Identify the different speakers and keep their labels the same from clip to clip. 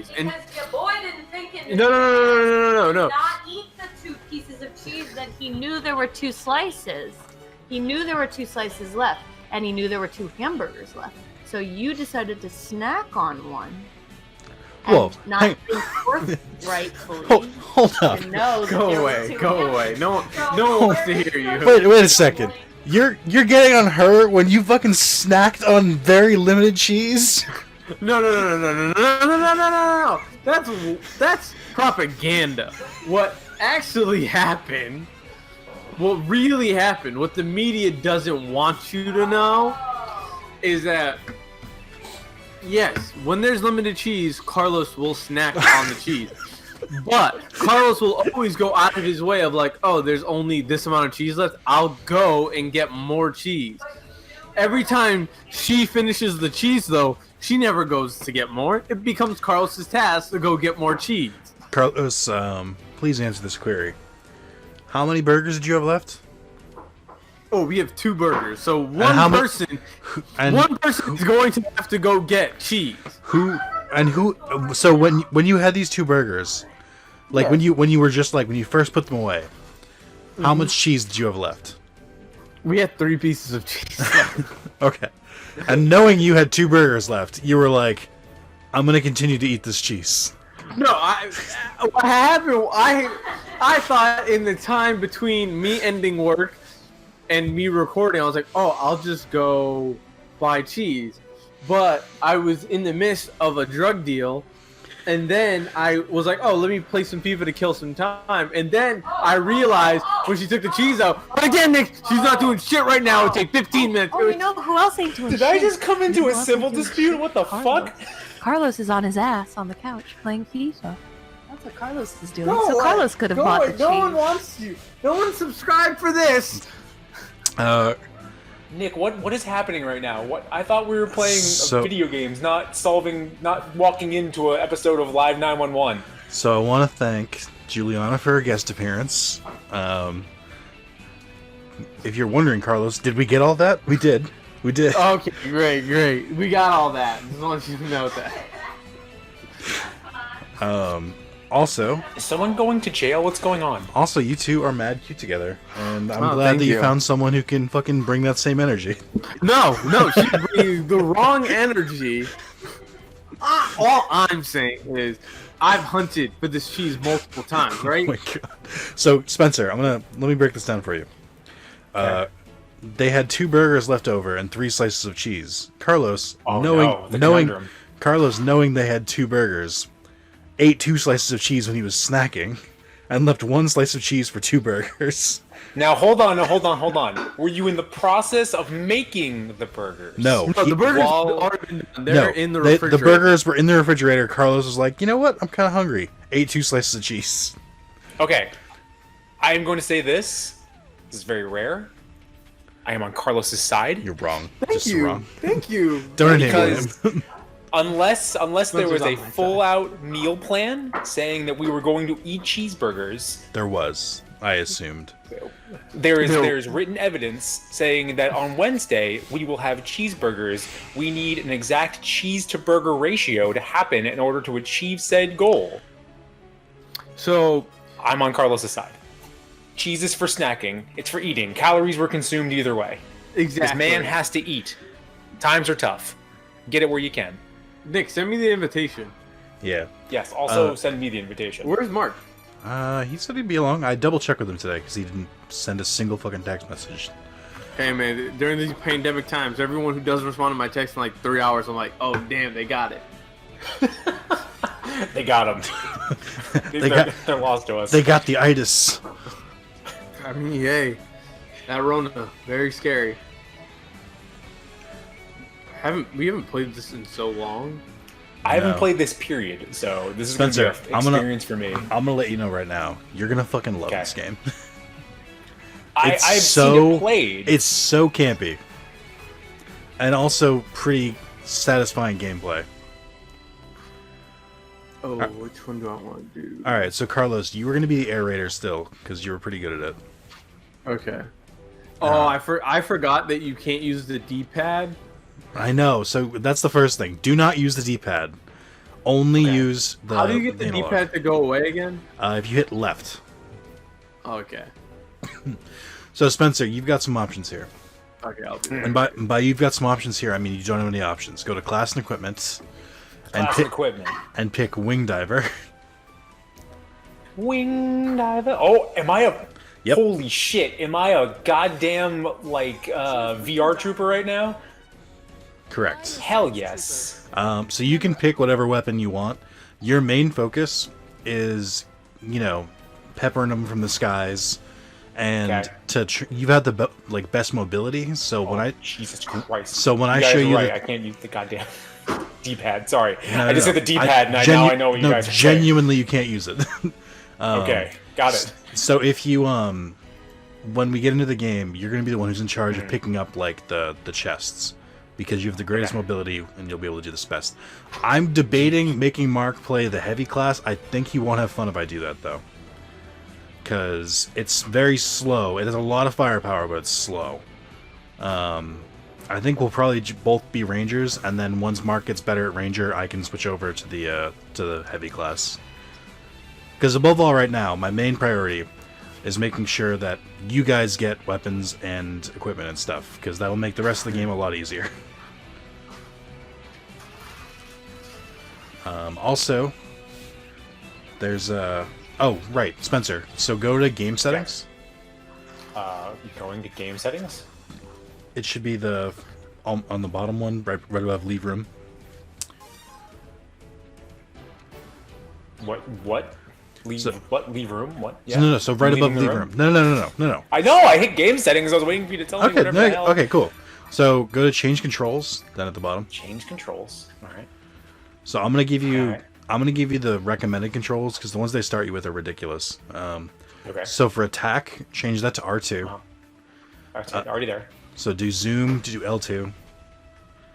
Speaker 1: cheese. And
Speaker 2: because your boy didn't think it.
Speaker 1: No.
Speaker 2: Not eat the 2 pieces of cheese that he knew there were 2 slices. He knew there were 2 slices left, and he knew there were 2 hamburgers left. So you decided to snack on one.
Speaker 3: Whoa!
Speaker 2: Not think forthrightfully.
Speaker 3: Hold up!
Speaker 1: Go away! No one wants to hear you.
Speaker 3: Wait a second. You're getting on her when you fucking snacked on very limited cheese?
Speaker 1: No. That's propaganda. What actually happened? What really happened? What the media doesn't want you to know is that. Yes, when there's limited cheese, Carlos will snack on the cheese. But Carlos will always go out of his way of like, oh, there's only this amount of cheese left. I'll go and get more cheese. Every time she finishes the cheese, though, she never goes to get more. It becomes Carlos's task to go get more cheese.
Speaker 3: Carlos, please answer this query. How many burgers did you have left?
Speaker 1: Oh, we have 2 burgers. So one person is going to have to go get cheese.
Speaker 3: Who? So when you had these 2 burgers, like when you were just like when you first put them away, how much cheese did you have left?
Speaker 1: We had 3 pieces of cheese left.
Speaker 3: Okay. And knowing you had 2 burgers left, you were like, I'm gonna continue to eat this cheese.
Speaker 1: No, what happened? I thought in the time between me ending work and me recording, I was like, oh, I'll just go buy cheese. But I was in the midst of a drug deal, and then I was like, oh, let me play some FIFA to kill some time. And then I realized when she took the cheese out, but again, Nick, she's not doing shit right now. It'll take 15 minutes.
Speaker 2: Oh, you know who else ain't doing shit?
Speaker 4: Did I just come into a civil dispute? What the fuck?
Speaker 2: Carlos is on his ass on the couch playing FIFA. That's what Carlos is doing.
Speaker 1: No,
Speaker 2: so Carlos could have bought the cheese.
Speaker 1: No one wants you. No one subscribed for this.
Speaker 4: Nick, what is happening right now? What I thought we were playing video games, not walking into an episode of Live 911.
Speaker 3: So I want to thank Juliana for her guest appearance. If you're wondering, Carlos, did we get all that? We did.
Speaker 1: Okay, great. We got all that. Just want you to know that.
Speaker 3: Also,
Speaker 4: is someone going to jail? What's going on?
Speaker 3: Also, you two are mad cute together, and I'm glad that you found someone who can fucking bring that same energy.
Speaker 1: No, she's bringing the wrong energy. All I'm saying is, I've hunted for this cheese multiple times, right?
Speaker 3: Oh my god. So, Spencer, let me break this down for you.
Speaker 1: Okay.
Speaker 3: They had 2 burgers left over and 3 slices of cheese. Carlos, knowing they had 2 burgers, ate 2 slices of cheese when he was snacking, and left 1 slice of cheese for 2 burgers.
Speaker 4: Now hold on. Were you in the process of making the burgers?
Speaker 3: No,
Speaker 1: the burgers have already been done. They're in the refrigerator.
Speaker 3: The burgers were in the refrigerator. Carlos was like, you know what? I'm kind of hungry. Ate 2 slices of cheese.
Speaker 4: Okay. I am going to say this. This is very rare. I am on Carlos's side.
Speaker 3: You're wrong.
Speaker 1: Thank you.
Speaker 3: Don't enable him.
Speaker 4: Unless there was a full-out meal plan saying that we were going to eat cheeseburgers.
Speaker 3: There was, I assumed.
Speaker 4: There is written evidence saying that on Wednesday we will have cheeseburgers. We need an exact cheese to burger ratio to happen in order to achieve said goal.
Speaker 1: So
Speaker 4: I'm on Carlos's side. Cheese is for snacking. It's for eating. Calories were consumed either way.
Speaker 1: Exactly.
Speaker 4: This man has to eat. Times are tough. Get it where you can.
Speaker 1: Nick, send me the invitation.
Speaker 3: Yeah.
Speaker 4: Yes, also send me the invitation.
Speaker 1: Where's Mark?
Speaker 3: He said he'd be along. I double-checked with him today because he didn't send a single fucking text message.
Speaker 1: Hey, man, during these pandemic times, everyone who doesn't respond to my text in like 3 hours, I'm like, oh, damn, they got it.
Speaker 4: They got him. They're lost to us.
Speaker 3: They got the itis.
Speaker 1: I mean, hey, that Rona, very scary. We haven't played this in so long.
Speaker 4: I haven't played this period, so this is
Speaker 3: Spencer,
Speaker 4: going to be an experience for me.
Speaker 3: I'm gonna let you know right now. You're gonna fucking love this game.
Speaker 4: I've seen it played.
Speaker 3: It's so campy, and also pretty satisfying gameplay.
Speaker 1: Oh, which one do I want to do?
Speaker 3: All right, so Carlos, you were gonna be the aerator still because you were pretty good at it.
Speaker 1: Okay. Oh, I forgot that you can't use the D-pad.
Speaker 3: I know, so that's the first thing. Do not use the D-pad. only use the.
Speaker 1: How do you get the
Speaker 3: analog.
Speaker 1: D-pad to go away again?
Speaker 3: If you hit left.
Speaker 1: Okay.
Speaker 3: So Spencer, you've got some options here.
Speaker 1: Okay, I'll do that.
Speaker 3: And by you've got some options here, I mean you don't have any options. Go to class and equipment, and pick wing diver.
Speaker 4: Wing diver. Oh, am I a?
Speaker 3: Yep.
Speaker 4: Holy shit! Am I a goddamn VR trooper right now?
Speaker 3: Correct.
Speaker 4: Hell yes.
Speaker 3: So you can pick whatever weapon you want. Your main focus is, peppering them from the skies, and you've had the best mobility. So
Speaker 4: Jesus Christ.
Speaker 3: So when I
Speaker 4: guys
Speaker 3: show
Speaker 4: are
Speaker 3: you,
Speaker 4: right. I can't use the goddamn D-pad. Sorry, I just said the D-pad,
Speaker 3: now
Speaker 4: I know what you guys are saying.
Speaker 3: Genuinely, you can't use it.
Speaker 4: Okay, got it.
Speaker 3: So if you when we get into the game, you're going to be the one who's in charge of picking up the chests, because you have the greatest mobility and you'll be able to do this best. I'm debating making Mark play the heavy class. I think he won't have fun if I do that though, because it's very slow. It has a lot of firepower, but it's slow. I think we'll probably both be rangers, and then once Mark gets better at ranger, I can switch over to the heavy class. Because above all, right now, my main priority is making sure that you guys get weapons and equipment and stuff, because that will make the rest of the game a lot easier. Also, there's oh, right, Spencer. So go to game settings.
Speaker 4: Going to game settings?
Speaker 3: It should be on the bottom one, right above leave room.
Speaker 4: What? Leave room? What? Yeah.
Speaker 3: No. So right above leave room. No.
Speaker 4: I know. I hit game settings. I was waiting for you to tell me whatever the hell.
Speaker 3: Okay, cool. So go to change controls, then at the bottom.
Speaker 4: Change controls. All right.
Speaker 3: So I'm gonna give you the recommended controls, because the ones they start you with are ridiculous.
Speaker 4: Okay.
Speaker 3: So for attack, change that to R2.
Speaker 4: Already there.
Speaker 3: So do zoom, do L2.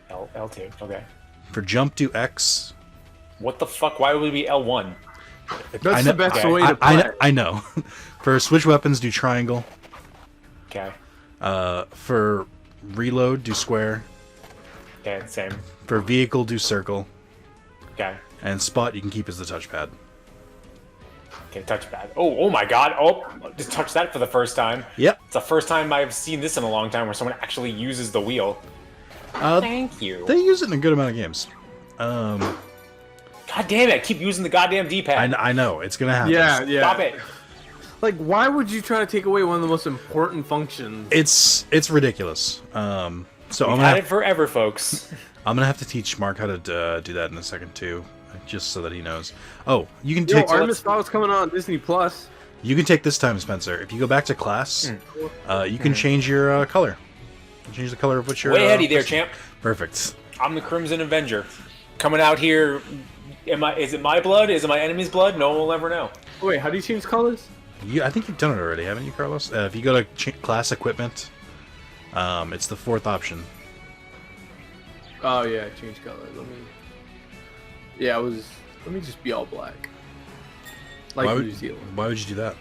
Speaker 4: L2. Okay.
Speaker 3: For jump, do X.
Speaker 4: What the fuck? Why would it be L1?
Speaker 1: That's the best way to play.
Speaker 3: I know. For switch weapons, do triangle.
Speaker 4: Okay.
Speaker 3: For reload, do square.
Speaker 4: Okay, same.
Speaker 3: For vehicle, do circle.
Speaker 4: Okay.
Speaker 3: And spot you can keep as the touchpad.
Speaker 4: Okay, touchpad. Oh my god. Oh, just touched that for the first time.
Speaker 3: Yep.
Speaker 4: It's the first time I've seen this in a long time where someone actually uses the wheel. Thank you.
Speaker 3: They use it in a good amount of games.
Speaker 4: God damn it, I keep using the goddamn D-pad.
Speaker 3: I know, it's gonna happen.
Speaker 1: Yeah.
Speaker 4: Stop it.
Speaker 1: Like, why would you try to take away one of the most important functions?
Speaker 3: It's ridiculous. So
Speaker 4: We've had it forever, folks.
Speaker 3: I'm gonna have to teach Mark how to do that in a second too, just so that he knows. Oh, you can take.
Speaker 1: Artemis Fowl's coming on Disney Plus.
Speaker 3: You can take this time, Spencer. If you go back to class, you can change your color. You can change the color of what you're.
Speaker 4: Way ahead there, champ.
Speaker 3: Perfect.
Speaker 4: I'm the Crimson Avenger, coming out here. Is it my blood? Is it my enemy's blood? No one will ever know.
Speaker 1: Oh, wait, how do you change colors?
Speaker 3: I think you've done it already, haven't you, Carlos? If you go to class equipment, it's the fourth option.
Speaker 1: Oh yeah, change color. Let me just be all black. Like New Zealand.
Speaker 3: Why would you do that?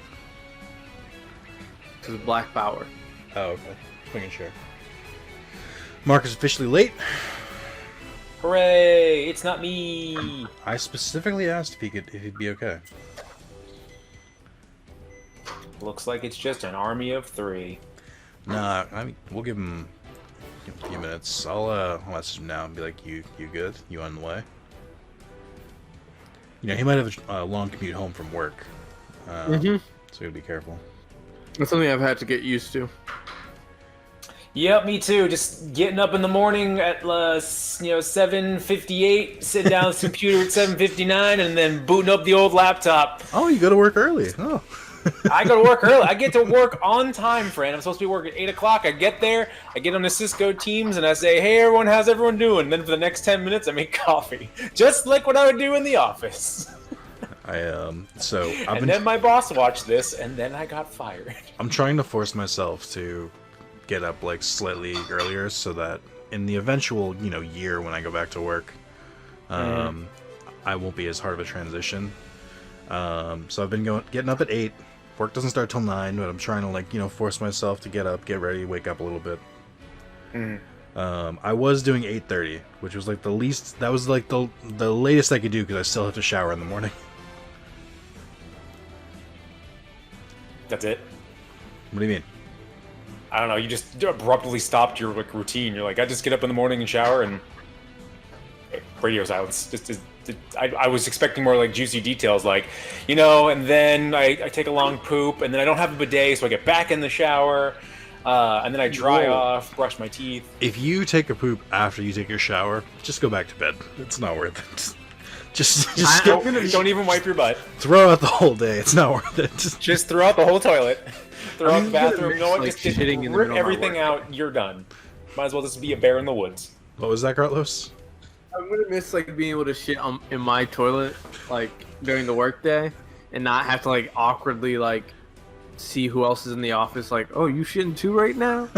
Speaker 1: Because of black power.
Speaker 3: Oh, okay. Just making sure. Mark is officially late.
Speaker 4: Hooray! It's not me.
Speaker 3: I specifically asked if he'd be okay.
Speaker 4: Looks like it's just an army of 3.
Speaker 3: Nah, we'll give him a few minutes. I'll message him now and be like, "You good? You on the way?" He might have a long commute home from work, so you gotta be careful.
Speaker 1: That's something I've had to get used to.
Speaker 4: Yep, me too. Just getting up in the morning at 7:58, sitting down at the computer at 7:59, and then booting up the old laptop.
Speaker 3: Oh, you go to work early. Oh.
Speaker 4: I go to work early. I get to work on time, friend. I'm supposed to be working at 8 o'clock. I get there, I get on the Cisco Teams, and I say, "Hey, everyone, how's everyone doing?" And then for the next 10 minutes, I make coffee, just like what I would do in the office.
Speaker 3: Then
Speaker 4: my boss watched this, and then I got fired.
Speaker 3: I'm trying to force myself to get up slightly earlier, so that in the eventual year when I go back to work, I won't be as hard of a transition. So I've been getting up at 8. Work doesn't start till 9, but I'm trying to force myself to get up, get ready, wake up a little bit. I was doing 8:30, which was like the least. That was like the latest I could do because I still have to shower in the morning.
Speaker 4: That's it.
Speaker 3: What do you mean?
Speaker 4: I don't know. You just abruptly stopped your like routine. You're like, I just get up in the morning and shower and radio silence. I was expecting more like juicy details, like, and then I take a long poop, and then I don't have a bidet, so I get back in the shower, and then I dry off, brush my teeth.
Speaker 3: If you take a poop after you take your shower, just go back to bed. It's not worth it. Just
Speaker 4: don't even wipe your butt.
Speaker 3: Throw out the whole day. It's not worth it.
Speaker 4: Just throw out the whole toilet. Throw out the bathroom.
Speaker 1: Just
Speaker 4: rip everything out. You're done. Might as well just be a bear in the woods.
Speaker 3: What was that, Carlos?
Speaker 1: I'm gonna miss like being able to shit in my toilet like during the workday, and not have to like awkwardly like see who else is in the office. Like, oh, you shitting too right now?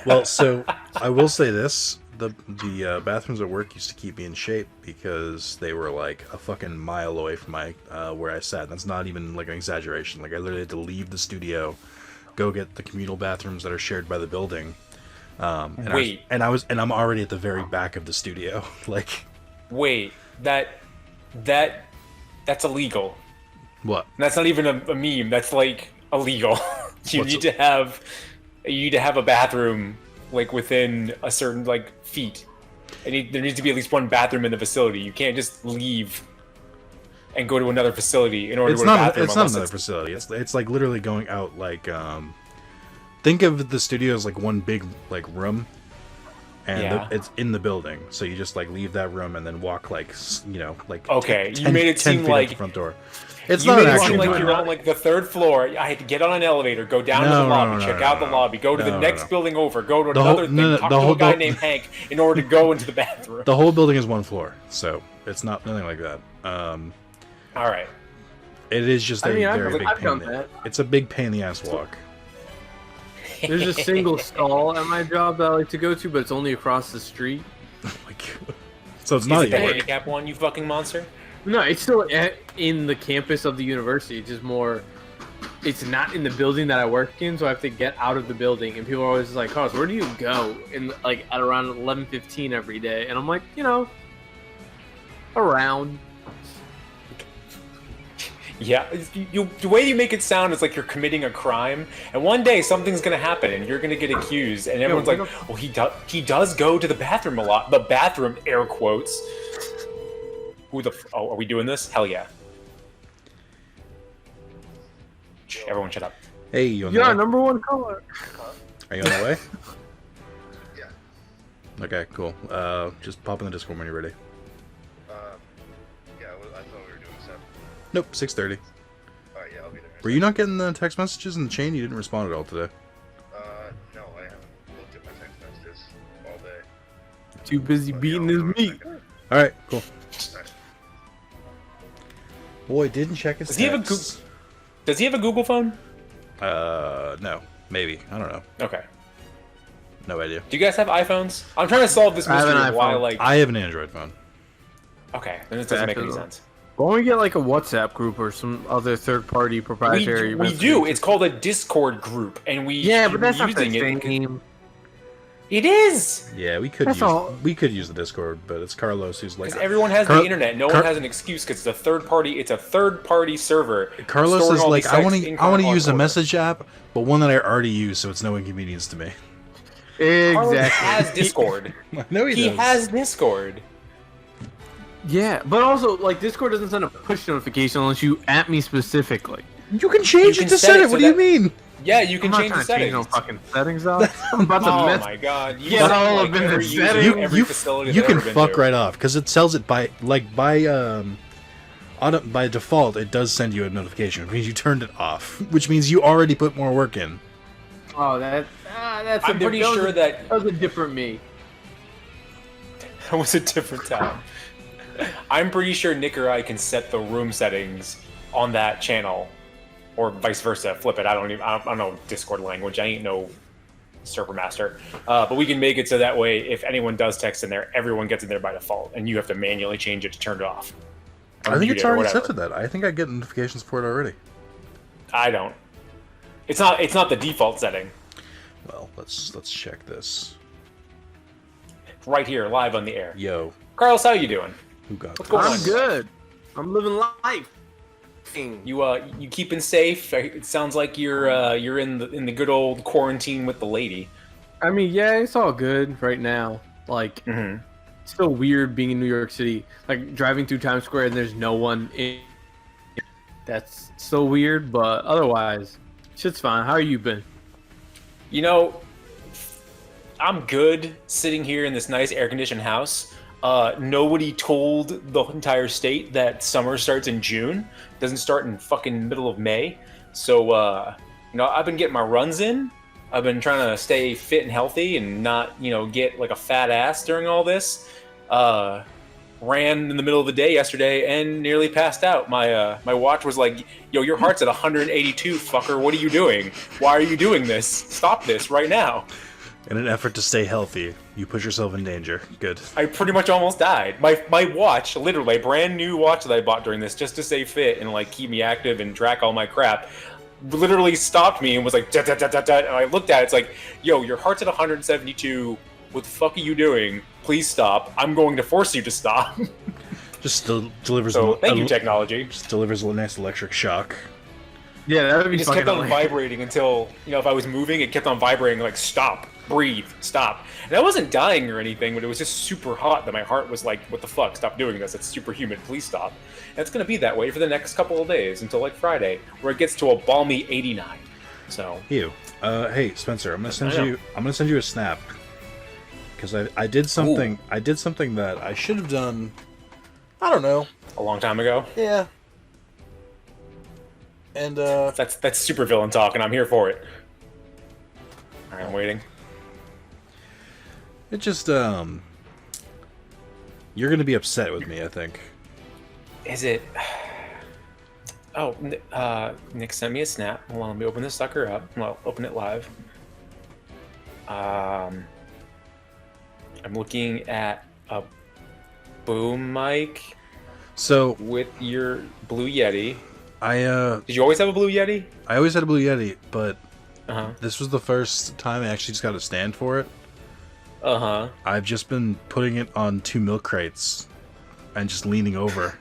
Speaker 3: Well, so I will say this: the bathrooms at work used to keep me in shape because they were like a fucking mile away from my where I sat. That's not even like an exaggeration. Like I literally had to leave the studio, go get the communal bathrooms that are shared by the building.
Speaker 4: Wait.
Speaker 3: I'm already at the very back of the studio. Like,
Speaker 4: wait, that's illegal.
Speaker 3: What?
Speaker 4: That's not even a meme. That's like illegal. You need to have a bathroom like within a certain like feet. There needs to be at least one bathroom in the facility. You can't just leave and go to another facility in order to go to the bathroom.
Speaker 3: It's not another facility. It's like literally going out like think of the studio as like one big like room, and it's in the building. So you just like leave that room and then walk like
Speaker 4: okay.
Speaker 3: 10,
Speaker 4: you made it
Speaker 3: 10
Speaker 4: seem
Speaker 3: feet
Speaker 4: like
Speaker 3: out the front door. It's
Speaker 4: you
Speaker 3: not
Speaker 4: made
Speaker 3: an
Speaker 4: it
Speaker 3: actual
Speaker 4: seem like
Speaker 3: room.
Speaker 4: you're on like the third floor. I had to get on an elevator, go down to the lobby, check out the lobby, go to the next building over, go to another thing, talk to a guy named Hank in order to go into the bathroom.
Speaker 3: The whole building is one floor, so it's nothing like that.
Speaker 4: All right.
Speaker 3: It is just a very big pain. It's a big pain in the ass walk.
Speaker 1: There's a single stall at my job that I like to go to, but it's only across the street.
Speaker 3: Oh my god! So it's not
Speaker 4: the
Speaker 3: your work.
Speaker 4: handicap one, you fucking monster.
Speaker 1: No, it's still in the campus of the university. It's just more. It's not in the building that I work in, so I have to get out of the building. And people are always like, "Carlos, where do you go?" And like at around 11:15 every day, and I'm like, around.
Speaker 4: Yeah, the way you make it sound is like you're committing a crime, and one day something's gonna happen, and you're gonna get accused, and everyone's like, "Well, he does go to the bathroom a lot." The bathroom, air quotes. Are we doing this? Hell yeah! Everyone, shut up.
Speaker 3: Hey, you on the way?
Speaker 1: Number one color.
Speaker 3: Are you on the way?
Speaker 5: Yeah.
Speaker 3: Okay, cool. Just pop in the Discord when you're ready.
Speaker 5: Yeah, I thought we were doing 7.
Speaker 3: Nope, 6:30.
Speaker 5: Alright, yeah, I'll be there.
Speaker 3: Were you not getting the text messages in the chain? You didn't respond at all today.
Speaker 5: No, I haven't looked at my text messages all day.
Speaker 1: Too busy beating his meat.
Speaker 3: All right, cool. Boy, didn't check his
Speaker 4: Does he have a Google phone?
Speaker 3: No, maybe. I don't know.
Speaker 4: Okay.
Speaker 3: No idea.
Speaker 4: Do you guys have iPhones? I'm trying to solve this
Speaker 1: I have
Speaker 4: mystery
Speaker 1: an
Speaker 4: of why,
Speaker 1: iPhone.
Speaker 4: like.
Speaker 3: I have an Android phone.
Speaker 4: Okay, then it doesn't make any sense.
Speaker 1: Why don't we get like a WhatsApp group or some other third-party proprietary?
Speaker 4: We do. It's called a Discord group, and we
Speaker 1: but that's not the
Speaker 4: using
Speaker 1: same.
Speaker 4: It is.
Speaker 3: Yeah, we could use the Discord, but it's Carlos who's like.
Speaker 4: Because everyone has the internet. No one has an excuse because it's a third party. It's a third-party server.
Speaker 3: Carlos is like, I want to use a
Speaker 4: order.
Speaker 3: message app, but one that I already use, so it's no inconvenience to me.
Speaker 4: Carlos
Speaker 1: Exactly.
Speaker 4: has Discord.
Speaker 3: No, he does.
Speaker 4: has Discord.
Speaker 1: Yeah, but also like Discord doesn't send a push notification unless you at me specifically.
Speaker 3: You can change
Speaker 4: You
Speaker 3: it
Speaker 4: can
Speaker 3: to
Speaker 4: set
Speaker 3: set
Speaker 4: it
Speaker 3: it.
Speaker 4: so
Speaker 3: What do you
Speaker 4: that-
Speaker 3: mean?
Speaker 4: Yeah, you can
Speaker 1: I'm
Speaker 4: change
Speaker 1: not
Speaker 4: the
Speaker 1: trying to change
Speaker 4: settings.
Speaker 1: no fucking settings up. I'm about to
Speaker 4: Oh
Speaker 1: mess.
Speaker 4: my god! You
Speaker 1: Get
Speaker 4: sound
Speaker 1: all
Speaker 4: like
Speaker 1: up in the
Speaker 4: every user
Speaker 1: settings.
Speaker 4: of every facility
Speaker 3: You
Speaker 4: I've
Speaker 3: can
Speaker 4: ever been
Speaker 3: fuck
Speaker 4: to.
Speaker 3: right off because it tells it by default. It does send you a notification, which means you turned it off, which means you already put more work in.
Speaker 1: Oh, that's.
Speaker 4: I'm pretty sure that
Speaker 1: was a different me.
Speaker 4: that was a different time. I'm pretty sure Nick or I can set the room settings on that channel, or vice versa. Flip it. I don't know Discord language. I ain't no server master. But we can make it so that way, if anyone does text in there, everyone gets in there by default, and you have to manually change it to turn it off.
Speaker 3: I think it's already set
Speaker 4: whatever.
Speaker 3: to that. I think I get notifications for it already.
Speaker 4: I don't. It's not the default setting.
Speaker 3: Well, let's check this.
Speaker 4: right here, live on the air.
Speaker 3: Yo,
Speaker 4: Carlos, how you doing?
Speaker 3: who got
Speaker 4: What's
Speaker 3: this?
Speaker 4: going on?
Speaker 1: I'm good. I'm living life.
Speaker 4: You keeping safe? It sounds like you're in the good old quarantine with the lady.
Speaker 1: I mean, yeah, it's all good right now. Like, it's so weird being in New York City. Like, driving through Times Square and there's no one in. That's so weird, but otherwise, shit's fine. How you been?
Speaker 4: You know, I'm good sitting here in this nice air-conditioned house. Nobody told the entire state that summer starts in June. It doesn't start in fucking middle of May. So, I've been getting my runs in. I've been trying to stay fit and healthy and not, get like a fat ass during all this. Ran in the middle of the day yesterday and nearly passed out. My watch was like, yo, your heart's at 182, fucker. What are you doing? Why are you doing this? Stop this right now.
Speaker 3: In an effort to stay healthy, you put yourself in danger. Good.
Speaker 4: I pretty much almost died. My watch, literally, a brand new watch that I bought during this just to stay fit and like keep me active and track all my crap, literally stopped me and was like, da, da, da, da, da. And I looked at it, it's like, yo, your heart's at 172. What the fuck are you doing? Please stop. I'm going to force you to stop.
Speaker 3: Just delivers.
Speaker 4: So thank you, technology.
Speaker 3: Just delivers a nice electric shock.
Speaker 1: Yeah, that would be
Speaker 4: It just
Speaker 1: fucking
Speaker 4: kept on
Speaker 1: hilarious.
Speaker 4: vibrating until, if I was moving, it kept on vibrating like, stop, breathe, stop. And I wasn't dying or anything, but it was just super hot that my heart was like, what the fuck, stop doing this, it's super humid, please stop. And it's going to be that way for the next couple of days until like Friday, where it gets to a balmy 89. So.
Speaker 3: Ew. Hey Spencer, I'm gonna send you a snap. Because I did something.
Speaker 4: Ooh.
Speaker 3: I did something that I should have done. I don't know.
Speaker 4: A long time ago.
Speaker 3: Yeah. And
Speaker 4: That's super villain talk, and I'm here for it. All right, I'm waiting.
Speaker 3: it just you're gonna be upset with me, I think.
Speaker 4: Is it? Oh, Nick sent me a snap. Hold on, let me open this sucker up. Well, open it live. I'm looking at a boom mic
Speaker 3: So
Speaker 4: with your Blue Yeti.
Speaker 3: Did
Speaker 4: you always have a Blue Yeti?
Speaker 3: I always had a Blue Yeti, but
Speaker 4: Uh-huh.
Speaker 3: this was the first time I actually just got a stand for it.
Speaker 4: Uh-huh.
Speaker 3: I've just been putting it on 2 milk crates and just leaning over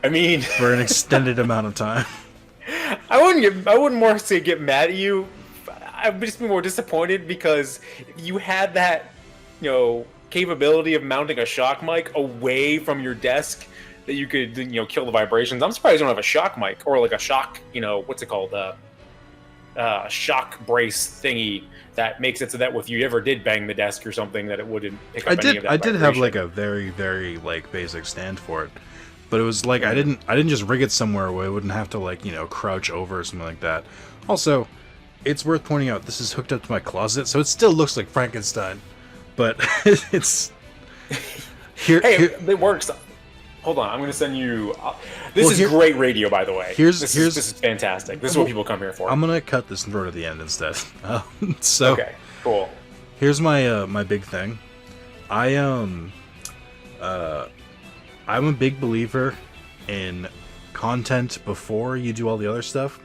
Speaker 4: I mean,
Speaker 3: for an extended amount of time.
Speaker 4: I wouldn't more say get mad at you. I would just be more disappointed because you had that, capability of mounting a shock mic away from your desk that you could, kill the vibrations. I'm surprised you don't have a shock mic or like a shock, what's it called? Shock brace thingy that makes it so that if you ever did bang the desk or something that it wouldn't pick up any of that
Speaker 3: I did have
Speaker 4: vibration.
Speaker 3: like a very, very like basic stand for it. But it was like I didn't just rig it somewhere where I wouldn't have to like, crouch over or something like that. Also, it's worth pointing out this is hooked up to my closet, so it still looks like Frankenstein. But it's here.
Speaker 4: It works. Hold on, I'm going to send you. This is great radio, by the way. This is fantastic. This is what people come here for.
Speaker 3: I'm gonna cut this and throw it at the end instead. So
Speaker 4: okay, cool.
Speaker 3: Here's my my big thing. I'm a big believer in content before you do all the other stuff.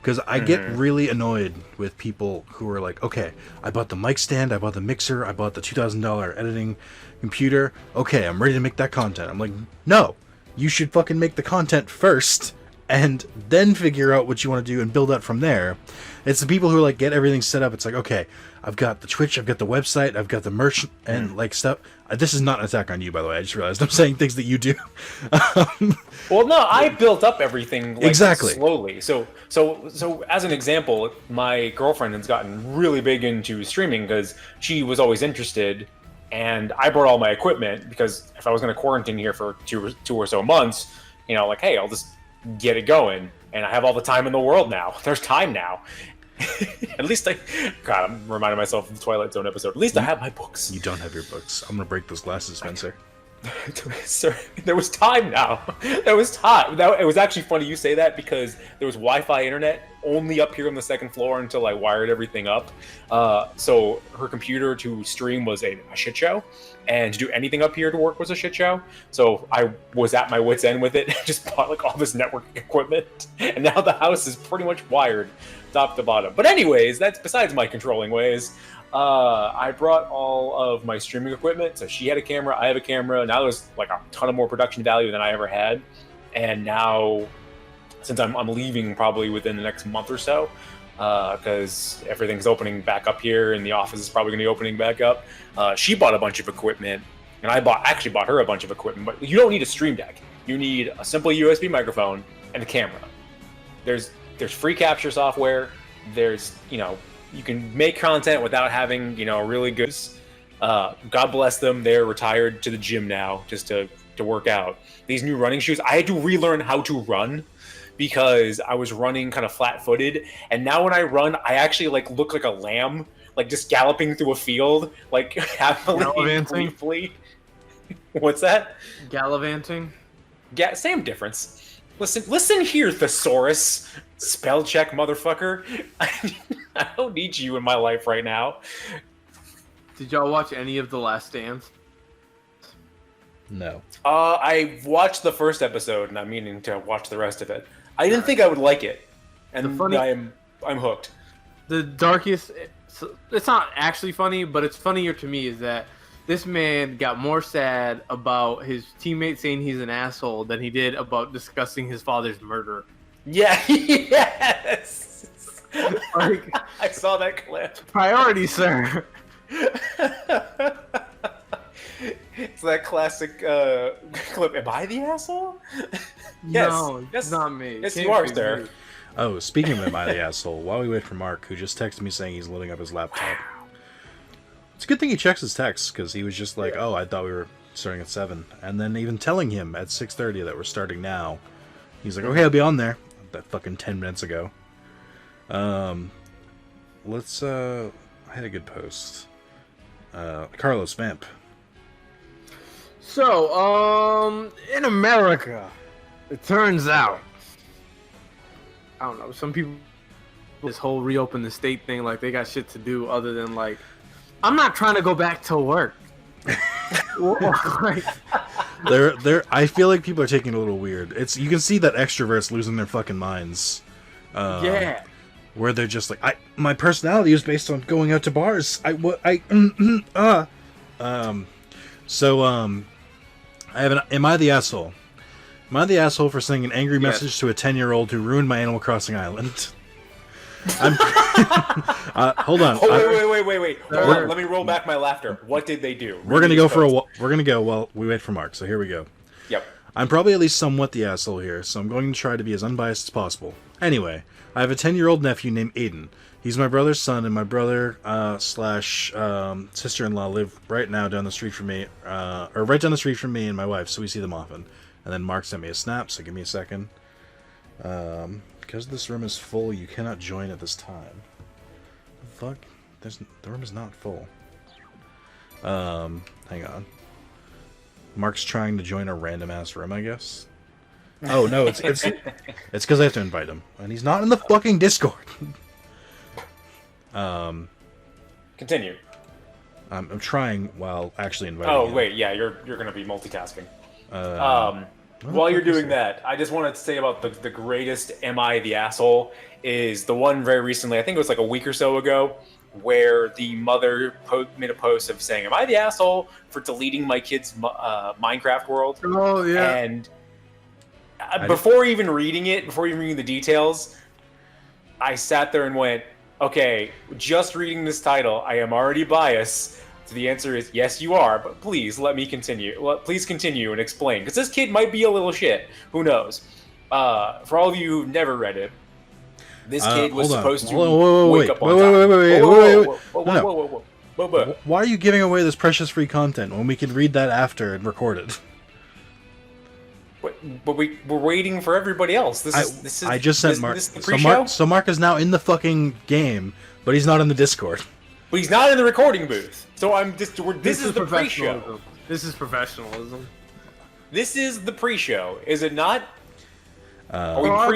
Speaker 3: Because I get really annoyed with people who are like, okay, I bought the mic stand, I bought the mixer, I bought the $2,000 editing computer. Okay, I'm ready to make that content. I'm like, no, you should fucking make the content first and then figure out what you want to do and build out from there. It's the people who like get everything set up. It's like, okay, I've got the Twitch, I've got the website, I've got the merch and like stuff. This is not an attack on you, by the way. I just realized I'm saying things that you do.
Speaker 4: Well, no, I built up everything like,
Speaker 3: Exactly.
Speaker 4: slowly. So as an example, my girlfriend has gotten really big into streaming because she was always interested, and I brought all my equipment because if I was going to quarantine here for two or so months, like, hey, I'll just get it going, and I have all the time in the world now. There's time now. At least I'm reminding myself of the Twilight Zone episode. At least I have my books.
Speaker 3: You don't have your books. I'm gonna break those glasses, Spencer.
Speaker 4: Sir, there was time now. There was time. It was actually funny you say that because there was Wi-Fi internet only up here on the second floor until I wired everything up. So her computer to stream was a shit show, and to do anything up here to work was a shit show. So I was at my wit's end with it. Just bought like all this networking equipment, and now the house is pretty much wired top to bottom. But anyways, that's besides my controlling ways. I brought all of my streaming equipment. So she had a camera, I have a camera. Now there's like a ton of more production value than I ever had. And now, since I'm leaving probably within the next month or so, because everything's opening back up here and the office is probably going to be opening back up, she bought a bunch of equipment. And I actually bought her a bunch of equipment. But you don't need a stream deck. You need a simple USB microphone and a camera. There's free capture software. There's, you can make content without having, really good. God bless them. They're retired to the gym now just to work out. These new running shoes, I had to relearn how to run because I was running kind of flat-footed. And now when I run, I actually look like a lamb, just galloping through a field, happily, briefly. What's that?
Speaker 1: Gallivanting?
Speaker 4: Yeah, same difference. Listen here, thesaurus. Spell check, motherfucker. I don't need you in my life right now.
Speaker 1: Did y'all watch any of The Last Dance?
Speaker 3: No.
Speaker 4: I watched the first episode, and I'm meaning to watch the rest of it. I didn't think I would like it, and I'm hooked.
Speaker 1: The darkest... It's not actually funny, but it's funnier to me is that this man got more sad about his teammate saying he's an asshole than he did about discussing his father's murder.
Speaker 4: Yeah, yes! I saw that clip.
Speaker 1: Priority, sir.
Speaker 4: It's that classic clip. Am I the asshole? Yes.
Speaker 1: No, it's not me.
Speaker 4: Yes, you are, sir.
Speaker 3: Oh, speaking of Am I the Asshole, while we wait for Mark, who just texted me saying he's loading up his laptop. It's a good thing he checks his texts, because he was just like, oh, I thought we were starting at 7. And then even telling him at 6:30 that we're starting now, he's like, okay, I'll be on there. That fucking 10 minutes ago. Let's, I had a good post. Carlos Vamp.
Speaker 1: So, in America, it turns out, I don't know, some people, this whole reopen the state thing, they got shit to do other than, I'm not trying to go back to work.
Speaker 3: I feel like people are taking it a little weird. You can see that extroverts losing their fucking minds.
Speaker 1: Yeah.
Speaker 3: Where they're just like, my personality is based on going out to bars. I have an, am I the asshole? Am I the asshole for sending an angry message to a 10-year-old who ruined my Animal Crossing island? Hold on.
Speaker 4: Wait. Hold on. Let me roll back my laughter. What did they do?
Speaker 3: We're gonna go while we wait for Mark. So here we go.
Speaker 4: Yep.
Speaker 3: I'm probably at least somewhat the asshole here, so I'm going to try to be as unbiased as possible. Anyway, I have a 10-year-old nephew named Aiden. He's my brother's son, and my brother slash sister-in-law live right now down the street from me, or right down the street from me and my wife, so we see them often. And then Mark sent me a snap, so give me a second. Because this room is full, you cannot join at this time. The fuck? The room is not full. Hang on. Mark's trying to join a random ass room, I guess. Oh no, it's because I have to invite him, and he's not in the fucking Discord.
Speaker 4: Continue.
Speaker 3: I'm trying while actually inviting.
Speaker 4: Oh
Speaker 3: him.
Speaker 4: wait, yeah, you're gonna be multitasking. While you're doing that, I just wanted to say about the greatest "Am I the asshole?" is the one very recently. I think it was like a week or so ago, where the mother made a post of saying, "Am I the asshole for deleting my kid's Minecraft world?"
Speaker 1: Oh yeah.
Speaker 4: And before even reading the details, I sat there and went, "Okay, just reading this title, I am already biased." So the answer is yes, you are, but please let me continue. Please continue and explain, because this kid might be a little shit. Who knows? For all of you who've never read it, this kid was supposed to wake up on time. Wait.
Speaker 3: Why are you giving away this precious free content when we can read that after and record it?
Speaker 4: But we're waiting for everybody else. This is. I just sent Mark.
Speaker 3: So Mark is now in the fucking game, but he's not in the Discord.
Speaker 4: But he's not in the recording booth. So this is the pre-show.
Speaker 1: This is professionalism.
Speaker 4: This is the pre-show, is it not? Are we are